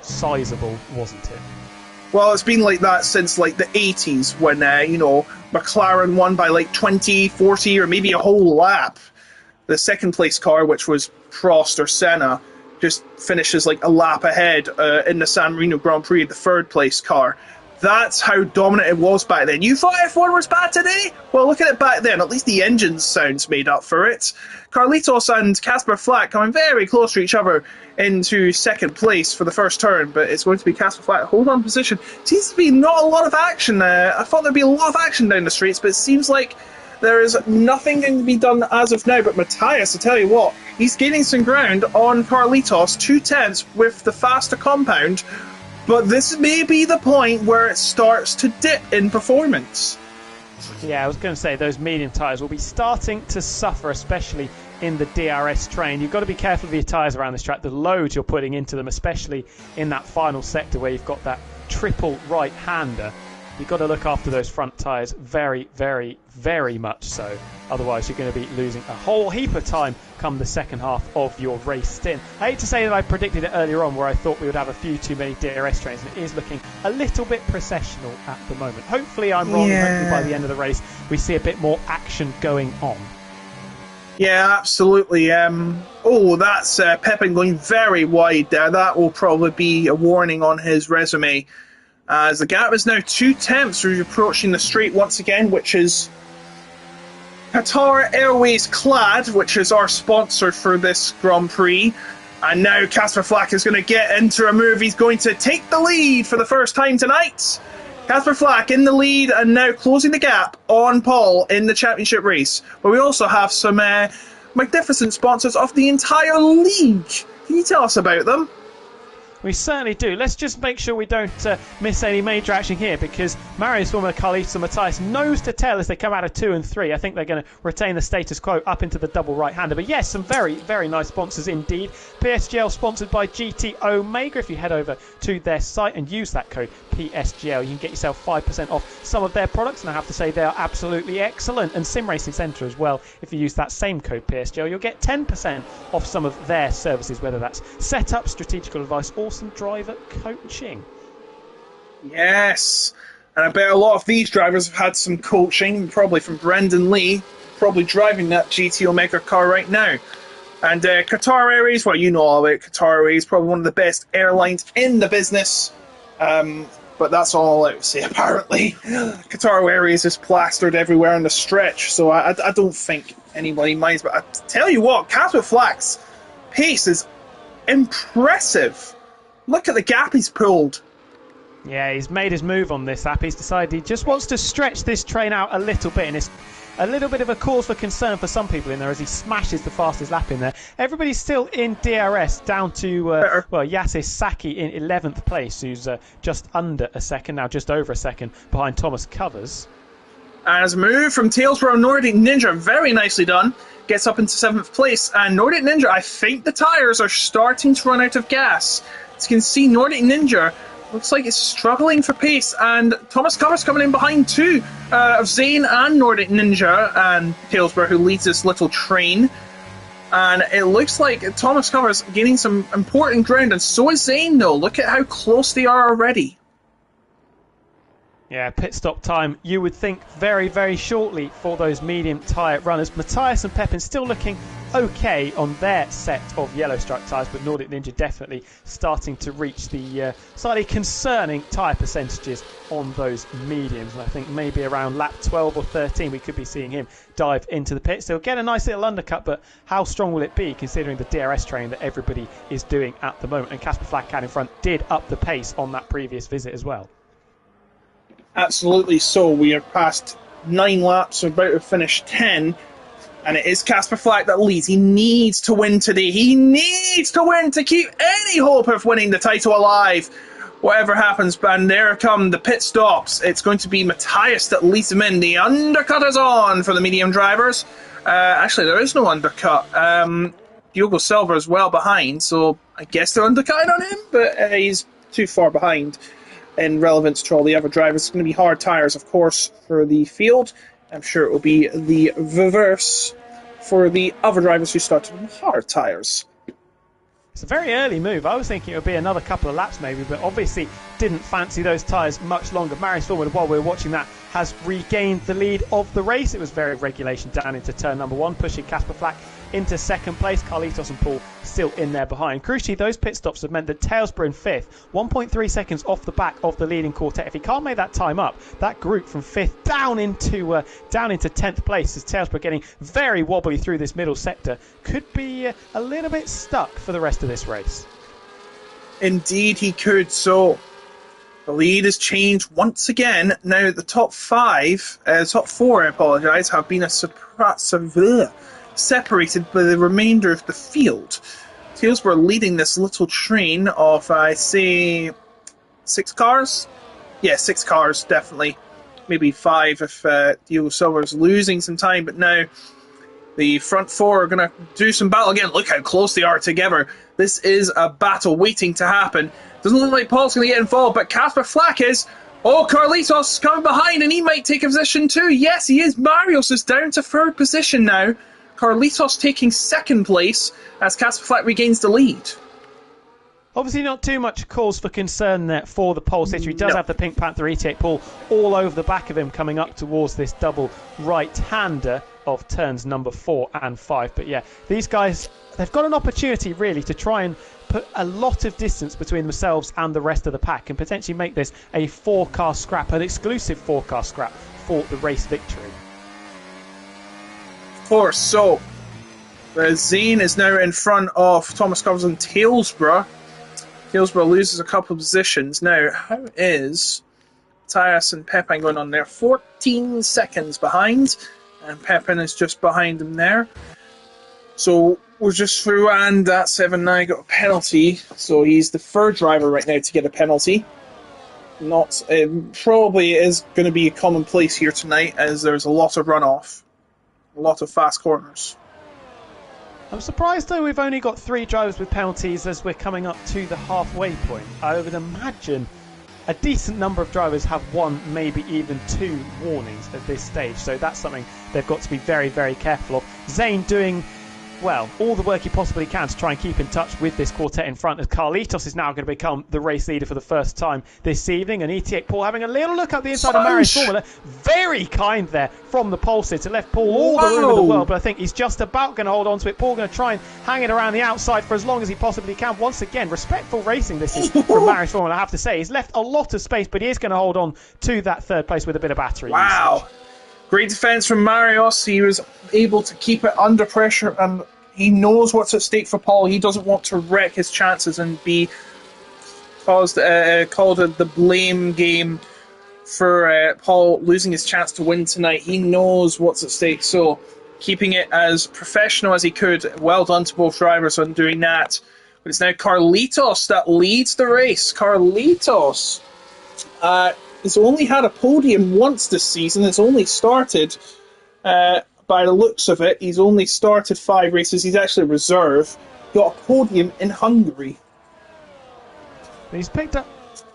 Sizable, wasn't it? Well, it's been like that since like the 80s when, McLaren won by like 20, 40, or maybe a whole lap. The second place car, which was Prost or Senna, just finishes like a lap ahead in the San Marino Grand Prix, the third place car. That's how dominant it was back then. You thought F1 was bad today? Well, look at it back then. At least the engine sounds made up for it. Carlitos and Casper Flack coming very close to each other into second place for the first turn, but it's going to be Casper Flack hold on position. Seems to be not a lot of action. I thought there'd be a lot of action down the streets, but it seems like there is nothing going to be done as of now. But Matthias, I tell you what, he's gaining some ground on Carlitos, 2/10 with the faster compound. But this may be the point where it starts to dip in performance. Yeah, I was going to say those medium tyres will be starting to suffer, especially in the DRS train. You've got to be careful of your tyres around this track, the load you're putting into them, especially in that final sector where you've got that triple right-hander. You've got to look after those front tyres very, very, very much so. Otherwise, you're going to be losing a whole heap of time come the second half of your race stint. I hate to say that I predicted it earlier on where I thought we would have a few too many DRS trains, and it is looking a little bit processional at the moment. Hopefully I'm wrong, and hopefully by the end of the race we see a bit more action going on. Yeah, absolutely. That's Pepin going very wide there. That will probably be a warning on his resume. As the gap is now 2/10, we're approaching the straight once again, which is Qatar Airways Clad, which is our sponsor for this Grand Prix. And now Casper Flack is going to get into a move. He's going to take the lead for the first time tonight. Casper Flack in the lead and now closing the gap on Paul in the championship race. But we also have some magnificent sponsors of the entire league. Can you tell us about them? We certainly do. Let's just make sure we don't miss any major action here, because Marius Formula, Carlitos and Matthias nose to tail as they come out of 2 and 3. I think they're going to retain the status quo up into the double right-hander. But yes, some very, very nice sponsors indeed. PSGL sponsored by GT Omega. If you head over to their site and use that code PSGL, you can get yourself 5% off some of their products. And I have to say they are absolutely excellent. And Sim Racing Centre as well. If you use that same code PSGL, you'll get 10% off some of their services, whether that's setup, strategical advice, or some driver coaching. Yes, and I bet a lot of these drivers have had some coaching, probably from Brendan Lee, probably driving that GT Omega car right now. And Qatar Airways, well, you know all about Qatar Airways, probably one of the best airlines in the business. But that's all I would say, apparently. Qatar Airways is plastered everywhere on the stretch, so I don't think anybody minds. But I tell you what, Casper Flack's pace is impressive. Look at the gap he's pulled. Yeah, he's made his move on this lap. He's decided he just wants to stretch this train out a little bit, and a little bit of a cause for concern for some people in there as he smashes the fastest lap in there. Everybody's still in DRS, down to Yasis Saki in 11th place, who's just under a second, now just over a second behind Thomas Covers. As a move from Tailsborough, Nordic Ninja, very nicely done, gets up into 7th place. And Nordic Ninja, I think the tyres are starting to run out of gas. As you can see, Nordic Ninja looks like it's struggling for pace. And Thomas Covers coming in behind too, of Zane and Nordic Ninja and Tailsborough, who leads this little train. And it looks like Thomas Covers gaining some important ground. And so is Zane, though. Look at how close they are already. Yeah, pit stop time, you would think very, very shortly for those medium tyre runners. Matthias and Pepin still looking okay on their set of yellow stripe tyres, but Nordic Ninja definitely starting to reach the slightly concerning tyre percentages on those mediums. And I think maybe around lap 12 or 13 we could be seeing him dive into the pits. He'll get a nice little undercut, but how strong will it be considering the DRS train that everybody is doing at the moment? And Casper Flackhand in front did up the pace on that previous visit as well. Absolutely so. We are past 9 laps, we're about to finish 10, and it is Casper Flack that leads. He needs to win today. He needs to win to keep any hope of winning the title alive. Whatever happens, and there come the pit stops. It's going to be Matthias that leads them in. The undercut is on for the medium drivers. Actually, there is no undercut. Diogo Silva is well behind, so I guess they're undercutting on him, but he's too far behind in relevance to all the other drivers. It's going to be hard tyres, of course, for the field. I'm sure it will be the reverse for the other drivers who started with hard tyres. It's a very early move. I was thinking it would be another couple of laps maybe, but obviously didn't fancy those tyres much longer. Marius Forward, while we were watching that, has regained the lead of the race. It was very regulation down into turn number 1, pushing Casper Flack into second place. Carlitos and Paul still in there behind. Crucially, those pit stops have meant that Tailsborough in 5th, 1.3 seconds off the back of the leading quartet. If he can't make that time up, that group from 5th down into 10th place, as Tailsborough getting very wobbly through this middle sector, could be a little bit stuck for the rest of this race. Indeed he could. So the lead has changed once again. Now the top 4, I apologise, have been separated by the remainder of the field. Tailsborough leading this little train of, I say, 6 cars? Yeah, 6 cars, definitely. Maybe 5 if Diogo Silva is losing some time, but now the front 4 are going to do some battle again. Look how close they are together. This is a battle waiting to happen. Doesn't look like Paul's going to get involved, but Casper Flack is. Oh, Carlitos coming behind, and he might take a position too. Yes, he is. Marios is down to 3rd position now. Carlitos taking 2nd place as Casper Flack regains the lead. Obviously not too much cause for concern there for the pole sitter. He does have the Pink Panther ET8 Paul all over the back of him coming up towards this double right-hander of turns number 4 and 5. But yeah, these guys, they've got an opportunity really to try and put a lot of distance between themselves and the rest of the pack and potentially make this a 4-car scrap, an exclusive 4-car scrap for the race victory. Of course, so Zane is now in front of Thomas Covers and Tailsborough. Tailsborough loses a couple of positions. Now, how is Matthias and Pepin going on there? 14 seconds behind, and Pepin is just behind him there. So we're just through, and that 7 now got a penalty. So he's the 3rd driver right now to get a penalty. Not probably is going to be a commonplace here tonight, as there's a lot of runoff, a lot of fast corners. I'm surprised though we've only got 3 drivers with penalties as we're coming up to the halfway point. I would imagine a decent number of drivers have 1, maybe even 2 warnings at this stage. So that's something they've got to be very, very careful of. Zane doing, well, all the work he possibly can to try and keep in touch with this quartet in front, as Carlitos is now going to become the race leader for the first time this evening, and ET8 Paul having a little look up the inside of Marius Formula. Very kind there from the pole sitter, left Paul all the room in the world, but I think he's just about going to hold on to it. Paul going to try and hang it around the outside for as long as he possibly can. Once again, respectful racing this is from Marius Formula, I have to say. He's left a lot of space, but he is going to hold on to that 3rd place with a bit of battery usage. Great defence from Marios. He was able to keep it under pressure, and he knows what's at stake for Paul. He doesn't want to wreck his chances and be called the blame game for Paul losing his chance to win tonight. He knows what's at stake, so keeping it as professional as he could. Well done to both drivers on doing that. But it's now Carlitos that leads the race. Carlitos has only had a podium once this season. It's only started, by the looks of it, he's only started 5 races. He's actually a reserve. Got a podium in Hungary. He's picked up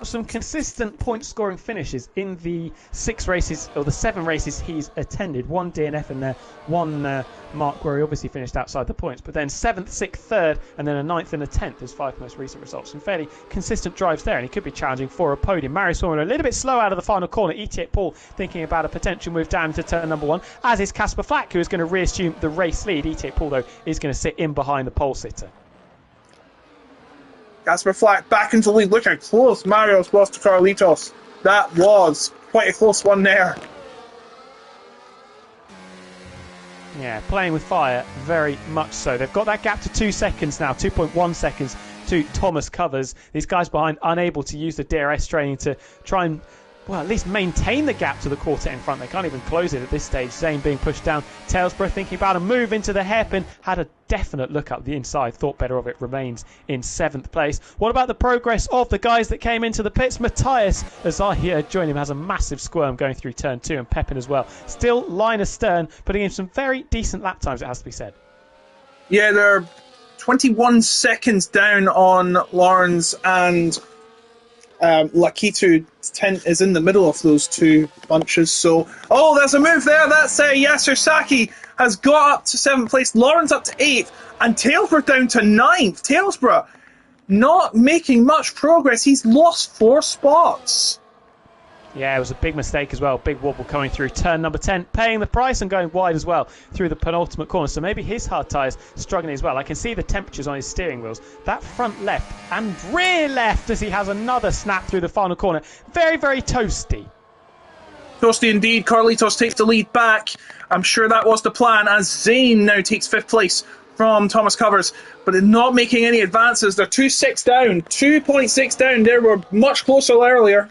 some consistent point scoring finishes in the 6 races or the 7 races he's attended. 1 DNF and 1 mark where he obviously finished outside the points, but then 7th, 6th, 3rd and then a 9th and a 10th, his 5 most recent results. Some fairly consistent drives there, and he could be challenging for a podium. Marius Formula a little bit slow out of the final corner. ET8 Paul thinking about a potential move down to turn number 1, as is Casper Flack, who is going to reassume the race lead. ET8 Paul though is going to sit in behind the pole sitter. Casper Flack back into the lead. Look how close Marios was to Carlitos. That was quite a close one there. Yeah, playing with fire, very much so. They've got that gap to 2 seconds now, 2.1 seconds to Thomas Covers. These guys behind unable to use the DRS training to try and, well, at least maintain the gap to the quartet in front. They can't even close it at this stage. Zane being pushed down. Talesborough thinking about a move into the hairpin. Had a definite look up the inside. Thought better of it. Remains in 7th place. What about the progress of the guys that came into the pits? Matthias, as I join him, has a massive squirm going through turn 2, and Pepin as well. Still line astern, putting in some very decent lap times, it has to be said. Yeah, they're 21 seconds down on Lawrence, and Lakitu is in the middle of those 2 bunches. So, oh, there's a move there. That's Yasser Saki has got up to 7th place. Lawrence up to 8th, and Talesborough down to 9th. Talesborough not making much progress. He's lost 4 spots. Yeah, it was a big mistake as well. Big wobble coming through turn number 10, paying the price and going wide as well through the penultimate corner. So maybe his hard tyres struggling as well. I can see the temperatures on his steering wheels. That front left and rear left as he has another snap through the final corner. Very, very toasty. Toasty indeed. Carlitos takes the lead back. I'm sure that was the plan, as Zane now takes 5th place from Thomas Covers, but they're not making any advances. They're 2.6 down. 2.6 down. They were much closer earlier.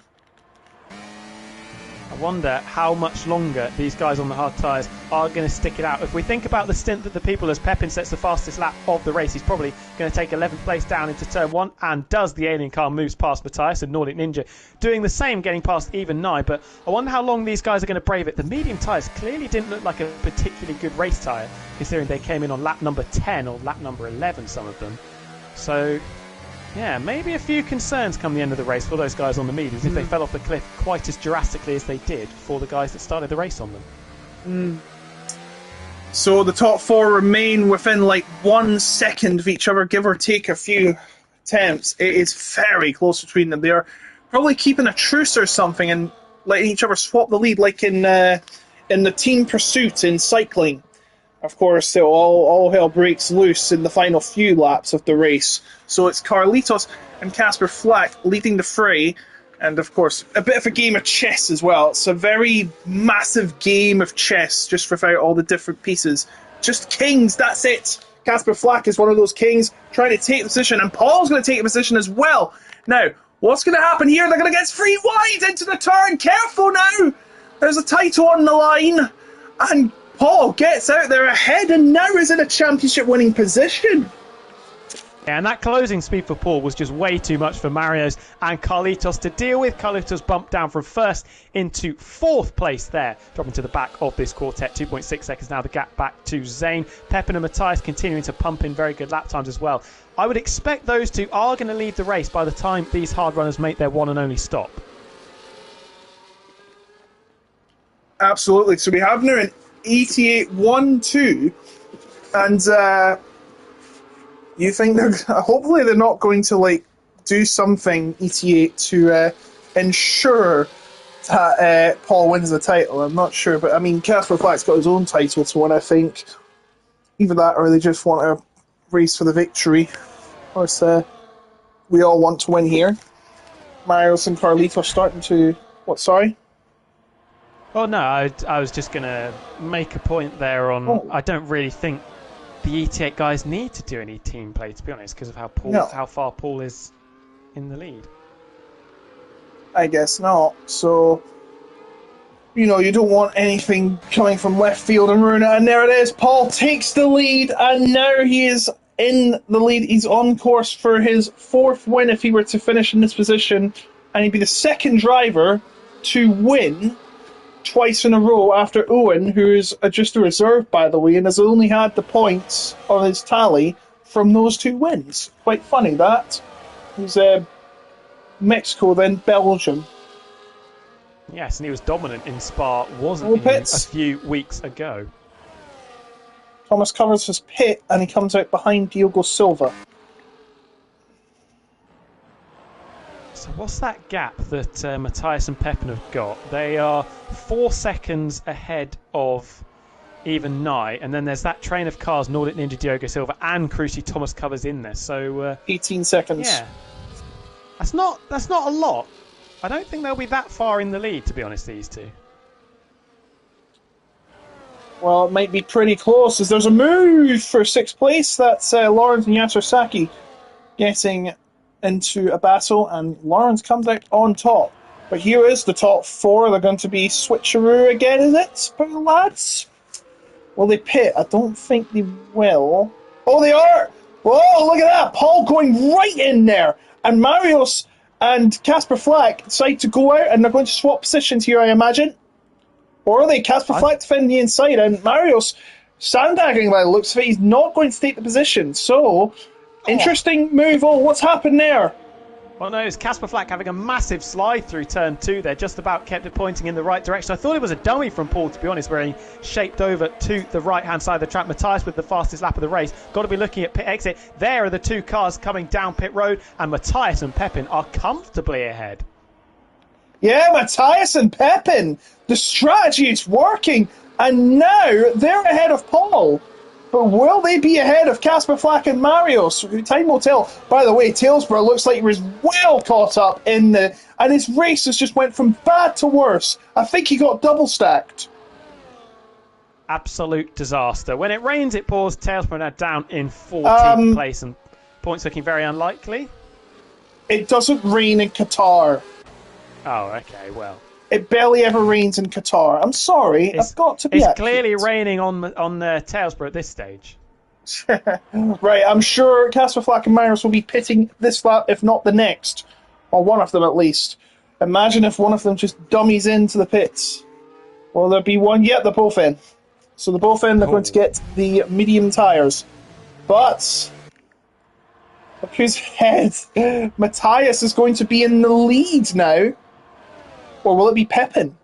I wonder how much longer these guys on the hard tyres are going to stick it out. If we think about the stint that the people, as Pepin sets the fastest lap of the race, he's probably going to take 11th place down into turn 1, and does the alien car, moves past Matthias, and Nordic Ninja doing the same, getting past even 9. But I wonder how long these guys are going to brave it. The medium tyres clearly didn't look like a particularly good race tyre, considering they came in on lap number 10 or lap number 11, some of them. So yeah, maybe a few concerns come the end of the race for those guys on the mediums if they fell off the cliff quite as drastically as they did for the guys that started the race on them. So the top 4 remain within like 1 second of each other, give or take a few attempts. It is very close between them. They are probably keeping a truce or something and letting each other swap the lead, like in the team pursuit in cycling. Of course, all hell breaks loose in the final few laps of the race. So it's Carlitos and Casper Flack leading the fray. And of course, a bit of a game of chess as well. It's a very massive game of chess, just without all the different pieces. Just kings, that's it. Casper Flack is one of those kings trying to take the position, and Paul's going to take the position as well. Now, what's going to happen here? They're going to get free wide into the turn. Careful now. There's a title on the line. And Paul gets out there ahead and now is in a championship winning position. Yeah, and that closing speed for Paul was just way too much for Marios and Carlitos to deal with. Carlitos bumped down from 1st into 4th place there, dropping to the back of this quartet. 2.6 seconds now, the gap back to Zane. Pepin and Matthias continuing to pump in very good lap times as well. I would expect those two are going to lead the race by the time these hard runners make their one and only stop. Absolutely. So we have now an 88-1-2, and you think hopefully they're not going to like do something ET8 to ensure that Paul wins the title. I'm not sure, but I mean Casper Flack's got his own title to win, I think. Either that or they just want to race for the victory. Of course, we all want to win here. Marios and Carlito starting to sorry? Oh no, I was just going to make a point there on. I don't really think the ET8 guys need to do any team play, to be honest, because of how far Paul is in the lead. I guess not. So you don't want anything coming from left field and ruin it. And there it is. Paul takes the lead, and now he is in the lead. He's on course for his 4th win if he were to finish in this position, and he'd be the 2nd driver to win twice in a row after Owen, who is just a reserve, by the way, and has only had the points on his tally from those 2 wins. Quite funny, that. It was Mexico, then Belgium. Yes, and he was dominant in Spa, wasn't he, a few weeks ago? Thomas covers his pit, and he comes out behind Diogo Silva. So what's that gap that Matthias and Pepin have got? They are 4 seconds ahead of even Nye, and then there's that train of cars, Nordic Ninja, Diogo Silva, and crucially Thomas Covers in there. So 18 seconds. Yeah, that's not a lot. I don't think they'll be that far in the lead, to be honest, these two. Well, it might be pretty close, as there's a move for 6th place. That's Lawrence and Yasser Saki getting into a battle, and Lawrence comes out on top. But here is the top 4. They're going to be switcheroo again, is it, lads? Will they pit? I don't think they will. Oh, they are! Whoa, look at that! Paul going right in there! And Marius and Casper Flack decide to go out, and they're going to swap positions here, I imagine. Or are they? Casper Flack defending the inside, and Marius sandbagging by the looks of it. He's not going to take the position. So, interesting move. Oh, what's happened there? Well, no, it's Casper Flack having a massive slide through turn 2 there, just about kept it pointing in the right direction. I thought it was a dummy from Paul, to be honest, where he shaped over to the right-hand side of the track. Matthias with the fastest lap of the race. Got to be looking at pit exit. There are the 2 cars coming down pit road, and Matthias and Pepin are comfortably ahead. Yeah, Matthias and Pepin. The strategy is working, and now they're ahead of Paul. But will they be ahead of Casper Flack and Marius? Time will tell. By the way, Talesborough looks like he was well caught up in the... And his race has just went from bad to worse. I think he got double stacked. Absolute disaster. When it rains, it pours. Talesborough now down in 14th place, and points looking very unlikely. It doesn't rain in Qatar. Oh, okay, well. It barely ever rains in Qatar. I'm sorry, I've got to be It's accurate. clearly raining on Talesborough at this stage. Right, I'm sure Casper Flack and Marius will be pitting this lap, if not the next. Or one of them at least. Imagine if one of them just dummies into the pits. Will there be one? Yep, they're both in. So they're both in, they're going to get the medium tyres. But... look who's ahead. Matthias is going to be in the lead now. Or will it be Pepin?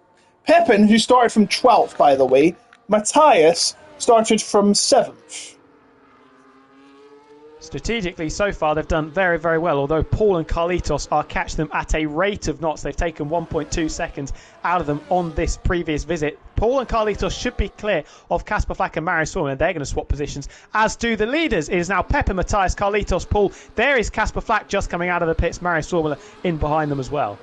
Pepin, who started from 12th, by the way. Matthias started from 7th. Strategically, so far, they've done very, very well, although Paul and Carlitos are catching them at a rate of knots. They've taken 1.2 seconds out of them on this previous visit. Paul and Carlitos should be clear of Casper Flack and Marius Swarman, and they're going to swap positions, as do the leaders. It is now Pepin, Matthias, Carlitos, Paul. There is Casper Flack just coming out of the pits. Marius Swarman in behind them as well.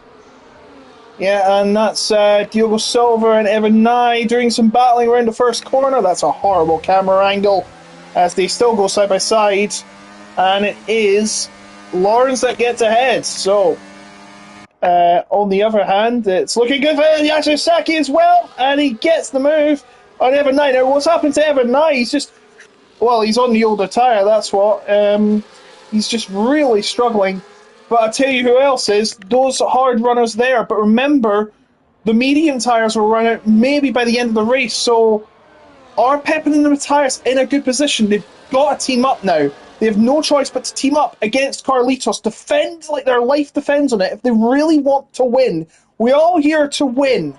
Yeah, and that's Diogo Silva and Evan Nye doing some battling around the first corner. That's a horrible camera angle as they still go side by side. And it is Lawrence that gets ahead. So, on the other hand, it's looking good for Yasser Saki as well. And he gets the move on Evan Nye. Now, what's happened to Evan Nye? He's just... well, he's on the older tyre, that's what. He's just really struggling. But I'll tell you who else is. Those hard runners there. But remember, the medium tyres will run out maybe by the end of the race. So are Pepin and the Matthias in a good position? They've got to team up now. They have no choice but to team up against Carlitos. Defend like their life depends on it if they really want to win. We're all here to win,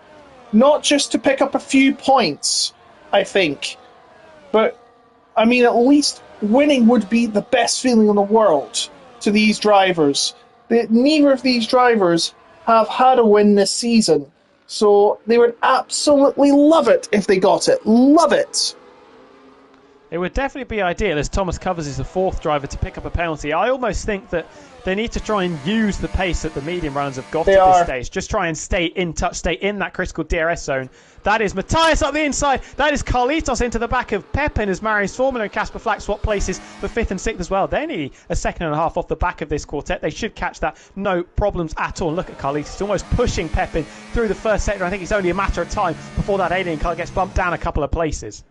not just to pick up a few points, I think. But, I mean, at least winning would be the best feeling in the world to these drivers. Neither of these drivers have had a win this season, so they would absolutely love it if they got it. Love it. It would definitely be ideal, as Thomas Covers is the fourth driver, to pick up a penalty. I almost think that they need to try and use the pace that the medium runners have got at this stage. Just try and stay in touch, stay in that critical DRS zone. That is Matthias up the inside. That is Carlitos into the back of Pepin as Marius Formula and Casper Flack swap places for 5th and 6th as well. They're nearly a second and a half off the back of this quartet. They should catch that. No problems at all. Look at Carlitos. He's almost pushing Pepin through the first sector. I think it's only a matter of time before that alien car gets bumped down a couple of places.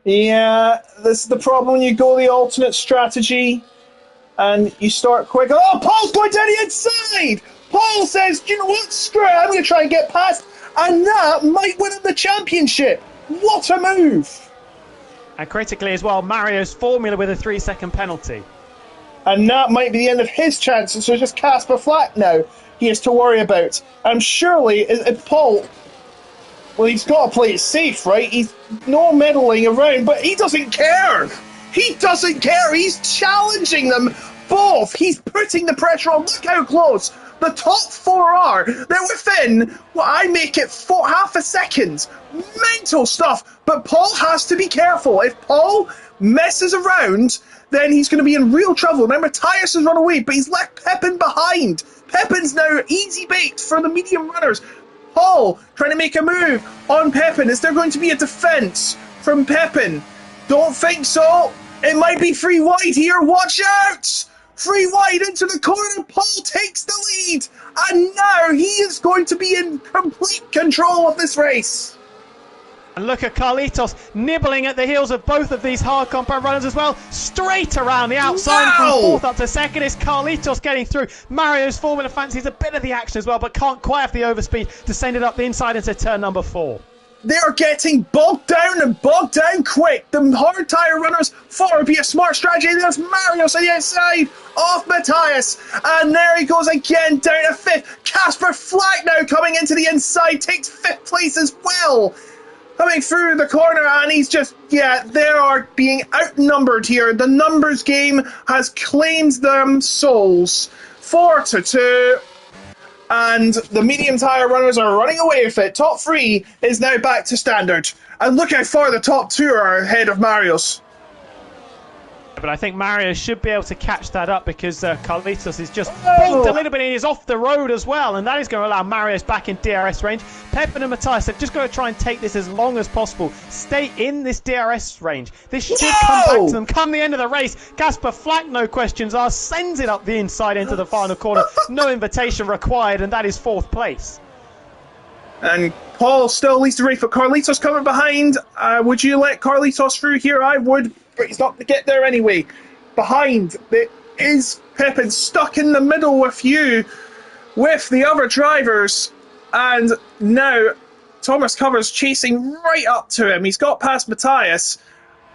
Yeah, this is the problem when you go the alternate strategy and you start quick. Oh, Paul's going down the inside! Paul says, you know what, screw it, I'm going to try and get past, and that might win him the championship. What a move! And critically as well, Mario's Formula with a 3-second penalty. And that might be the end of his chances, so just Casper Flack now he has to worry about. And surely, if Paul... Well, he's got to play it safe, right? He's no meddling around, but he doesn't care. He doesn't care. He's challenging them both. He's putting the pressure on. Look how close the top four are. They're within, I make it half a second. Mental stuff. But Paul has to be careful. If Paul messes around, then he's going to be in real trouble. Remember, Tyus has run away, but he's left Pepin behind. Pepin's now easy bait for the medium runners. Paul trying to make a move on Pepin. Is there going to be a defence from Pepin? Don't think so. It might be free wide here. Watch out! Free wide into the corner. Paul takes the lead. And now he is going to be in complete control of this race. And look at Carlitos nibbling at the heels of both of these hard compound runners as well. Straight around the outside from fourth up to second is Carlitos getting through. Mario's Formula fancies a bit of the action as well, but can't quite have the overspeed to send it up the inside into turn number 4. They are getting bogged down quick. The hard tyre runners thought it would be a smart strategy. There's Marius on the outside off Matthias. And there he goes again down to 5th. Casper Flack now coming into the inside. Takes 5th place as well. Coming through the corner, and he's just, they are being outnumbered here. The numbers game has claimed them souls. 4-2. And the medium tyre runners are running away with it. Top 3 is now back to standard. And look how far the top 2 are ahead of Marius. But I think Mario should be able to catch that up because Carlitos is just bogged a little bit and he's off the road as well. And that is going to allow Marius back in DRS range. Pepin and Matthias have just got to try and take this as long as possible. Stay in this DRS range. This should come back to them come the end of the race. Casper Flack, no questions asked, sends it up the inside into the final corner. No invitation required, and that is 4th place. And Paul still leads the race, but Carlitos coming behind. Would you let Carlitos through here? I would, but he's not going to get there anyway. Behind, there is Pepin stuck in the middle with the other drivers. And now Thomas Covers chasing right up to him. He's got past Matthias.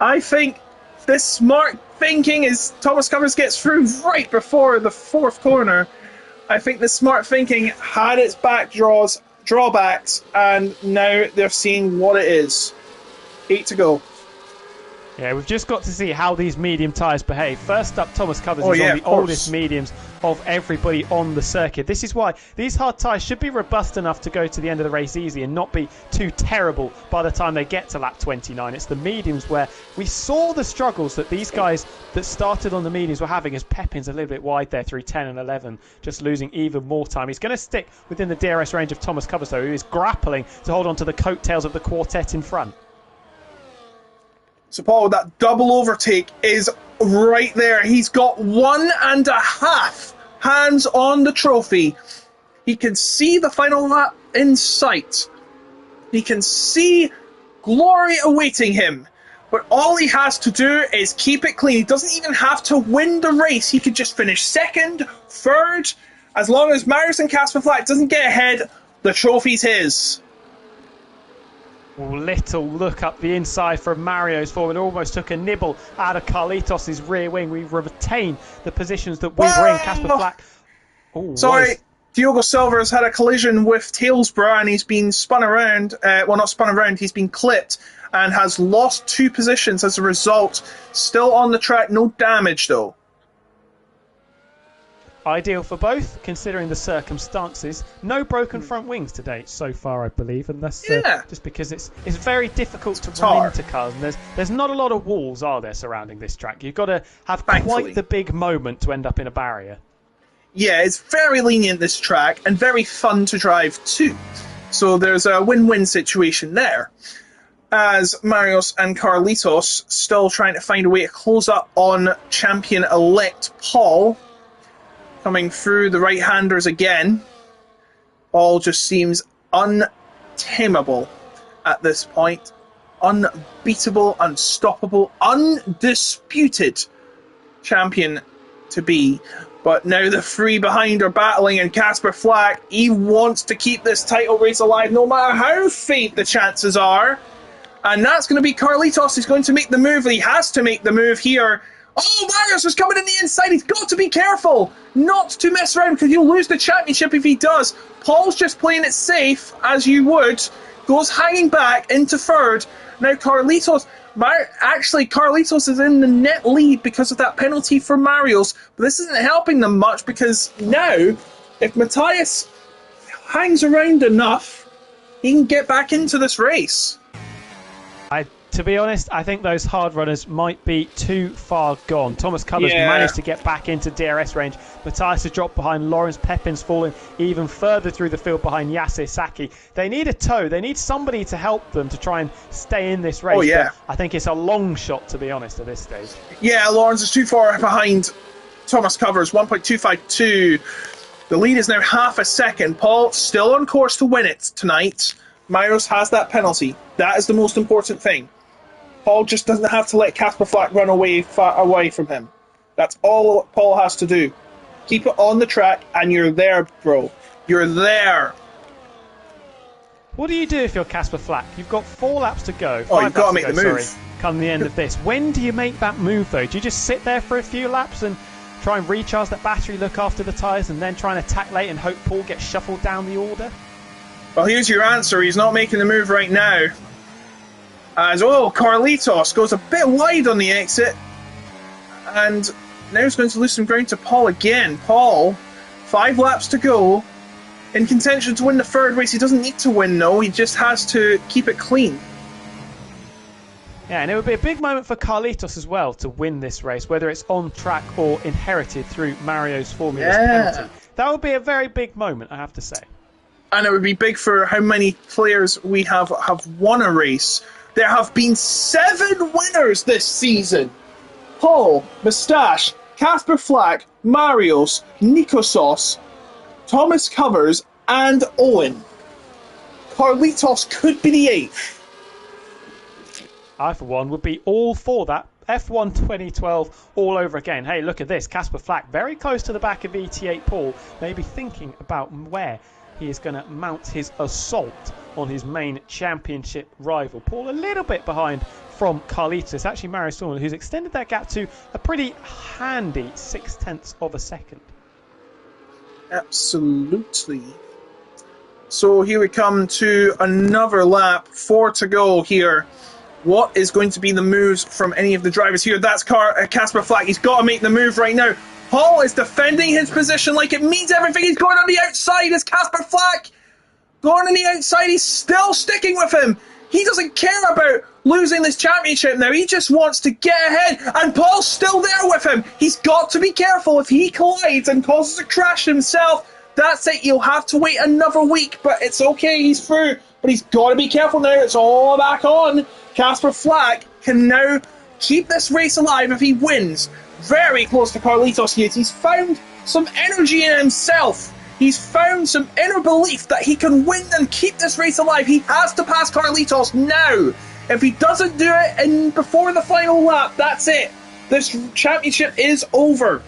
I think this smart thinking is Thomas Covers gets through right before the 4th corner. I think the smart thinking had its drawbacks, and now they're seeing what it is. 8 to go. Yeah, we've just got to see how these medium tyres behave. First up, Thomas Covers is on the oldest mediums of everybody on the circuit. This is why these hard tyres should be robust enough to go to the end of the race easy and not be too terrible by the time they get to lap 29. It's the mediums where we saw the struggles that these guys that started on the mediums were having, as Pepin's a little bit wide there through 10 and 11, just losing even more time. He's going to stick within the DRS range of Thomas Covers, though, who is grappling to hold on to the coattails of the quartet in front. So Paul, that double overtake is right there. He's got 1.5 hands on the trophy. He can see the final lap in sight. He can see glory awaiting him. But all he has to do is keep it clean. He doesn't even have to win the race. He could just finish 2nd, 3rd. As long as Marius and Casper Flack doesn't get ahead, the trophy's his. Little look up the inside from Mario's forward. Almost took a nibble out of Carlitos' rear wing. We retain the positions that we were in. Casper Flack. Sorry, Diogo Silva has had a collision with Tailsborough and he's been spun around. Well, not spun around, he's been clipped and has lost 2 positions as a result. Still on the track, no damage though. ideal for both, considering the circumstances. No broken front wings to date so far, I believe, and that's just because it's very difficult to run into cars. And there's not a lot of walls, are there, surrounding this track? You've got to have quite the big moment to end up in a barrier. Yeah, it's very lenient, this track, and very fun to drive too. So there's a win-win situation there. As Marios and Carlitos still trying to find a way to close up on champion-elect Paul. Coming through the right-handers again. Paul just seems untamable at this point. Unbeatable, unstoppable, undisputed champion to be. But now the three behind are battling, and Casper Flack, he wants to keep this title race alive no matter how faint the chances are. And that's going to be Carlitos. He's going to make the move. He has to make the move here. Oh, Marius is coming in the inside. He's got to be careful not to mess around, because he'll lose the championship if he does. Paul's just playing it safe, as you would. Goes hanging back into third. Now Carlitos... Actually, Carlitos is in the net lead because of that penalty for Marios, but this isn't helping them much, because now, if Matthias hangs around enough, he can get back into this race. To be honest, I think those hard runners might be too far gone. Thomas Cummers managed to get back into DRS range. Matthias has dropped behind Lawrence. Pepin's fallen even further through the field behind Yasser Saki. They need a tow. They need somebody to help them to try and stay in this race. But I think it's a long shot, to be honest, at this stage. Yeah, Lawrence is too far behind Thomas Covers, 1.252. The lead is now half a second. Paul still on course to win it tonight. Myros has that penalty. That is the most important thing. Paul just doesn't have to let Casper Flack run away from him. That's all Paul has to do. Keep it on the track, and you're there, bro. You're there. What do you do if you're Casper Flack? You've got 4 laps to go. You've got to make the move. Come the end of this. When do you make that move, though? Do you just sit there for a few laps and try and recharge that battery, look after the tyres, and then try and attack late and hope Paul gets shuffled down the order? Well, here's your answer. He's not making the move right now. As Carlitos goes a bit wide on the exit, and now he's going to lose some ground to Paul again. Paul, 5 laps to go, in contention to win the third race. He doesn't need to win, though. He just has to keep it clean. Yeah, and it would be a big moment for Carlitos as well to win this race, whether it's on track or inherited through Mario's Formula's penalty. That would be a very big moment, I have to say. And it would be big for how many players we have won a race. There have been 7 winners this season. Paul, Moustache, Casper Flack, Marios, Nikosos, Thomas Covers, and Owen. Carlitos could be the 8th. I, for one, would be all for that. F1 2012 all over again. Hey, look at this. Casper Flack very close to the back of ET8 Paul, maybe thinking about where he is going to mount his assault on his main championship rival. Paul a little bit behind from Carlitos. Actually, Marius Thorne, who's extended that gap to a pretty handy 0.6 of a second. Absolutely. So here we come to another lap. 4 to go here. What is going to be the moves from any of the drivers here? That's Casper Flack. He's got to make the move right now. Paul is defending his position like it means everything. He's going on the outside. Is Casper Flack going on the outside? He's still sticking with him. He doesn't care about losing this championship now. He just wants to get ahead. And Paul's still there with him. He's got to be careful. If he collides and causes a crash himself, that's it. You'll have to wait another week. But it's okay. He's through. But he's got to be careful now. It's all back on. Casper Flack can now keep this race alive if he wins. Very close to Carlitos here. He's found some energy in himself. He's found some inner belief that he can win and keep this race alive. He has to pass Carlitos now. If he doesn't do it before the final lap, that's it. This championship is over.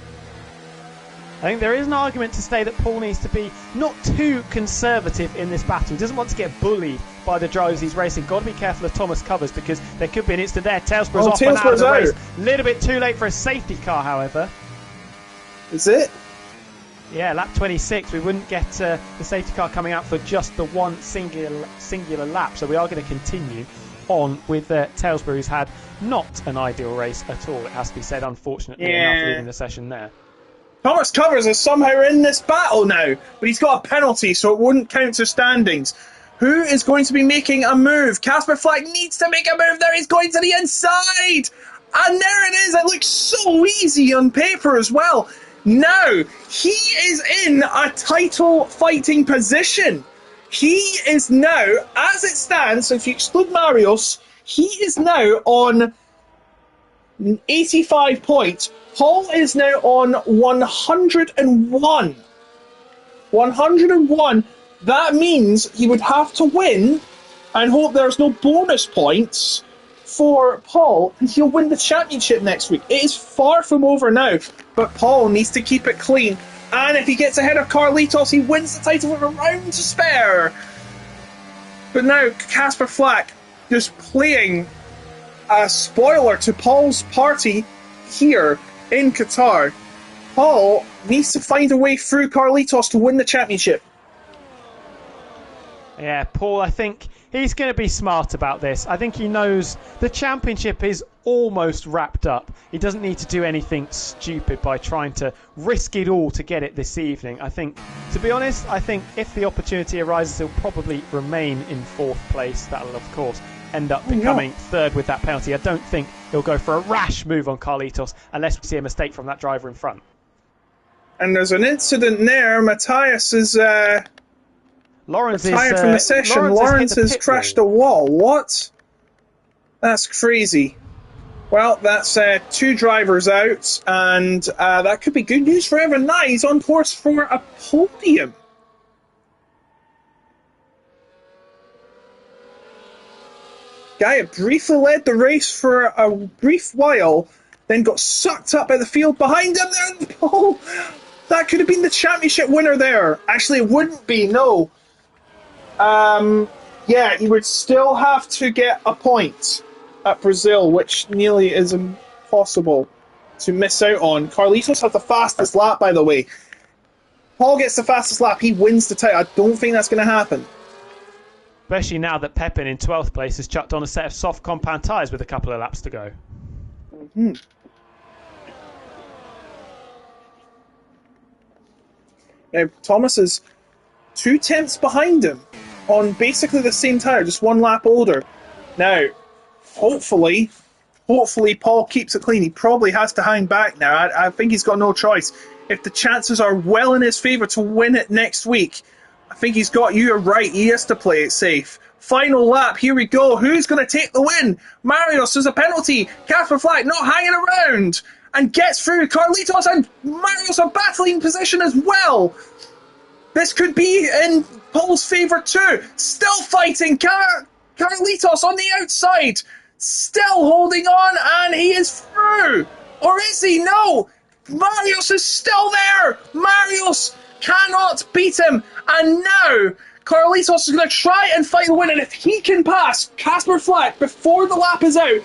I think there is an argument to say that Paul needs to be not too conservative in this battle. He doesn't want to get bullied by the drivers he's racing. Got to be careful of Thomas Covers, because there could be an instant there. Tailsborough's off and out of the race. A little bit too late for a safety car, however. Is it? Yeah, lap 26. We wouldn't get the safety car coming out for just the one singular lap. So we are going to continue on with Tailsborough, who's had not an ideal race at all. It has to be said, unfortunately enough, leaving the session there. Thomas Covers is somehow in this battle now, but he's got a penalty, so it wouldn't count to standings. Who is going to be making a move? Casper Flack needs to make a move there. He's going to the inside. And there it is. It looks so easy on paper as well. Now, he is in a title fighting position. He is now, as it stands, so if you exclude Marius, he is now on 85 points. Paul is now on 101. 101. That means he would have to win and hope there's no bonus points for Paul, and he'll win the championship next week. It is far from over now, but Paul needs to keep it clean. And if he gets ahead of Carlitos, he wins the title with a round to spare. But now, Casper Flack just playing a spoiler to Paul's party here in Qatar. Paul needs to find a way through Carlitos to win the championship. Yeah, Paul, I think he's going to be smart about this. I think he knows the championship is almost wrapped up. He doesn't need to do anything stupid by trying to risk it all to get it this evening. I think, to be honest, I think if the opportunity arises, he'll probably remain in 4th place. That'll, of course, end up becoming 3rd with that penalty. I don't think he'll go for a rash move on Carlitos unless we see a mistake from that driver in front. And there's an incident there. Matthias is Lawrence retired from the session. Lawrence has crashed a wall. What? That's crazy. Well, that's 2 drivers out, and that could be good news for Evan Nye. He's on course for a podium. Gaia briefly led the race for a brief while, then got sucked up by the field behind him there. Oh, that could have been the championship winner there. Actually, it wouldn't be, no. Yeah, he would still have to get a point at Brazil, which nearly is impossible to miss out on. Carlitos has the fastest lap, by the way. Paul gets the fastest lap, he wins the title. I don't think that's going to happen. Especially now that Pepin in 12th place has chucked on a set of soft compound tyres with a couple of laps to go. Mm-hmm. Now, Thomas is 2 tenths behind him on basically the same tyre, just 1 lap older. Now, hopefully Paul keeps it clean. He probably has to hang back now. I think he's got no choice. If the chances are well in his favour to win it next week, I think he's got you right. He has to play it safe. Final lap, here we go. Who's going to take the win? Marius, there's a penalty. Casper Flack not hanging around and gets through. Carlitos and Marius are battling position as well. This could be in Paul's favour too. Still fighting. Carlitos on the outside. Still holding on, and he is through. Or is he? No. Marius is still there. Marius cannot beat him. And now Carlitos is going to try and fight the win. And if he can pass Casper Flack before the lap is out,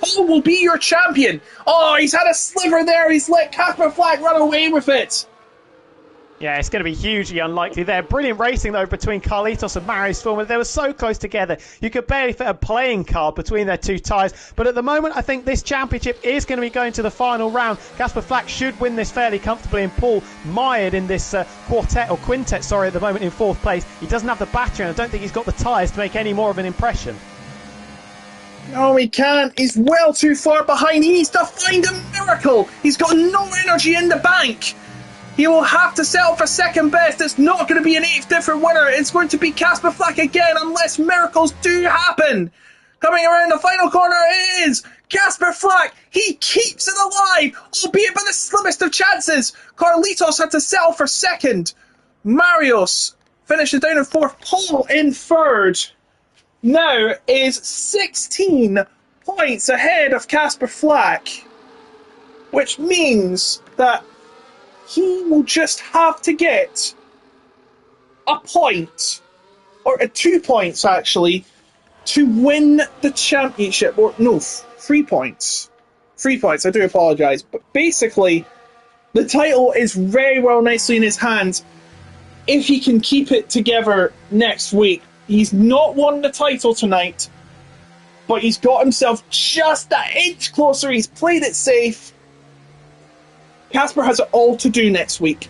Paul will be your champion. Oh, he's had a sliver there. He's let Casper Flack run away with it. Yeah, it's going to be hugely unlikely there. Brilliant racing, though, between Carlitos and Marius Former. They were so close together. You could barely fit a playing card between their 2 tyres. But at the moment, I think this championship is going to be going to the final round. Casper Flack should win this fairly comfortably. And Paul mired in this quintet, at the moment in 4th place. He doesn't have the battery, and I don't think he's got the tyres to make any more of an impression. No, he can't. He's well too far behind. He needs to find a miracle. He's got no energy in the bank. He will have to settle for second best. It's not going to be an 8th different winner. It's going to be Casper Flack again unless miracles do happen. Coming around the final corner is Casper Flack. He keeps it alive, albeit by the slimmest of chances. Carlitos had to settle for second. Marius finishes down in 4th. Paul in 3rd. Now is 16 points ahead of Casper Flack, which means that he will just have to get a point, or 2 points actually, to win the championship. Or no, 3 points. 3 points, I do apologise. But basically, the title is very well nicely in his hands if he can keep it together next week. He's not won the title tonight, but he's got himself just an inch closer. He's played it safe. Casper has it all to do next week.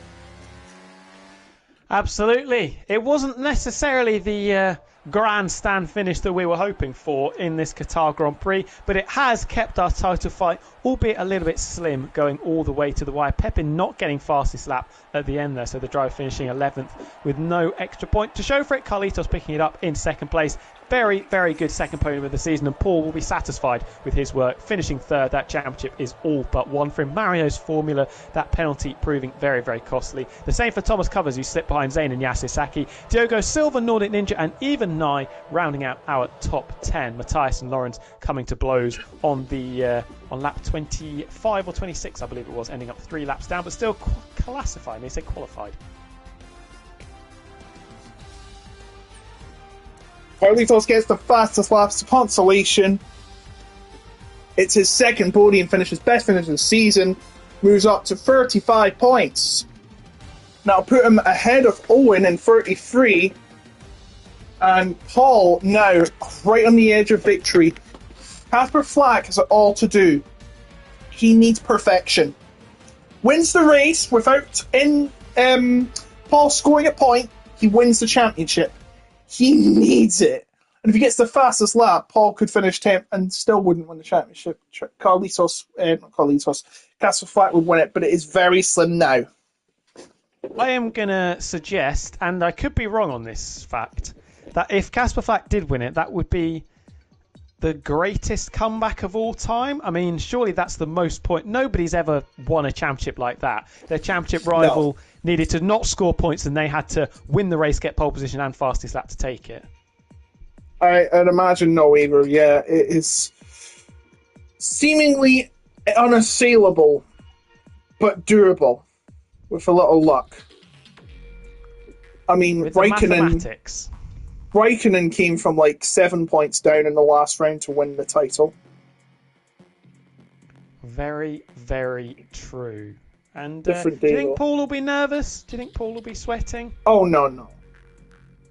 Absolutely. It wasn't necessarily the grandstand finish that we were hoping for in this Qatar Grand Prix, but it has kept our title fight, albeit a little bit slim, going all the way to the wire. Pepin not getting fastest lap at the end there, so the driver finishing 11th with no extra point to show for it. Carlitos picking it up in second place. Very, very good second podium of the season, and Paul will be satisfied with his work. Finishing third, that championship is all but won for him. Mario's Formula, that penalty proving very, very costly. The same for Thomas Covers, who slipped behind Zane and Yasisaki. Diogo Silva, Nordic Ninja, and even Nye rounding out our top 10. Matthias and Lawrence coming to blows on the on lap 25 or 26, I believe it was, ending up 3 laps down, but still classified. They say qualified. Carlitos gets the fastest laps to consolation. It's his second podium finish, his best finish of the season. Moves up to 35 points. That'll put him ahead of Owen in 33. And Paul now right on the edge of victory. Casper Flack has it all to do. He needs perfection. Wins the race without Paul scoring a point. He wins the championship. He needs it. And if he gets the fastest lap, Paul could finish 10th and still wouldn't win the championship. Casper Flack would win it, but it is very slim now. I am going to suggest, and I could be wrong on this fact, that if Casper Flack did win it, that would be the greatest comeback of all time. I mean, surely that's the most point. Nobody's ever won a championship like that. Their championship rival needed to not score points, and they had to win the race, get pole position and fastest lap to take it. I'd imagine no either. Yeah, it is seemingly unassailable, but durable with a little luck. I mean, With the mathematics. Raikkonen came from like 7 points down in the last round to win the title. Very, very true. And Do you think Paul will be nervous? Do you think Paul will be sweating? Oh, no.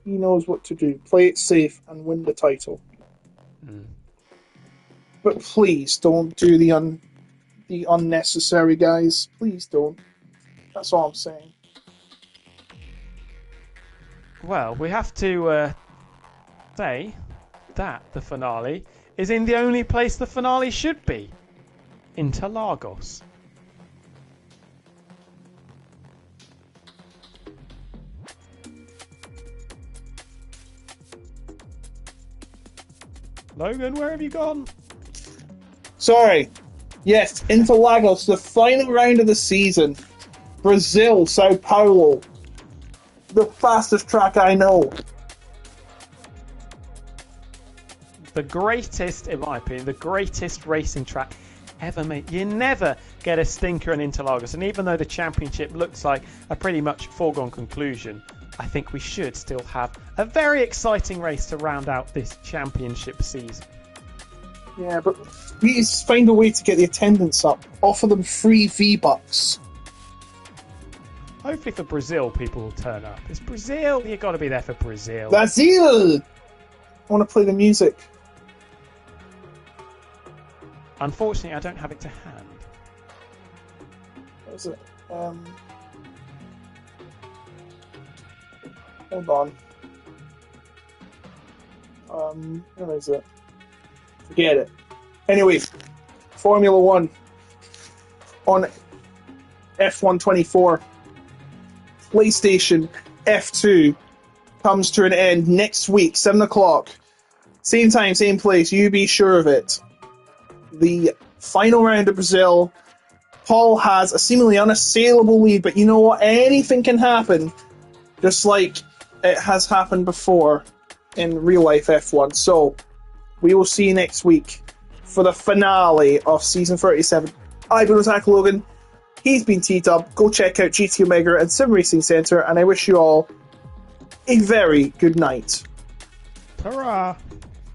He knows what to do. Play it safe and win the title. But please don't do the unnecessary, guys. Please don't. That's all I'm saying. Well, we have to say that the finale is in the only place the finale should be. Interlagos. Logan, where have you gone? Sorry. Yes, Interlagos, the final round of the season. Brazil, Sao Paulo. The fastest track I know. The greatest, in my opinion, the greatest racing track ever made. You never get a stinker in Interlagos, and even though the championship looks like a pretty much foregone conclusion, I think we should still have a very exciting race to round out this championship season. Yeah, but we need to find a way to get the attendance up. Offer them free V-Bucks. Hopefully for Brazil, people will turn up. It's Brazil. You've got to be there for Brazil. Brazil! I want to play the music. Unfortunately, I don't have it to hand. What is it? Hold on. Where is it? Forget it. Anyway, Formula 1 on F124. PlayStation F2 comes to an end next week, 7 o'clock. Same time, same place. You be sure of it. The final round of Brazil. Paul has a seemingly unassailable lead, but you know what? Anything can happen. Just like it has happened before in real life F1. So, we will see you next week for the finale of season 37. I've been Attack Logan. He's been T-Dub. Go check out GT Omega and Sim Racing Centre, and I wish you all a very good night. Ta-ra!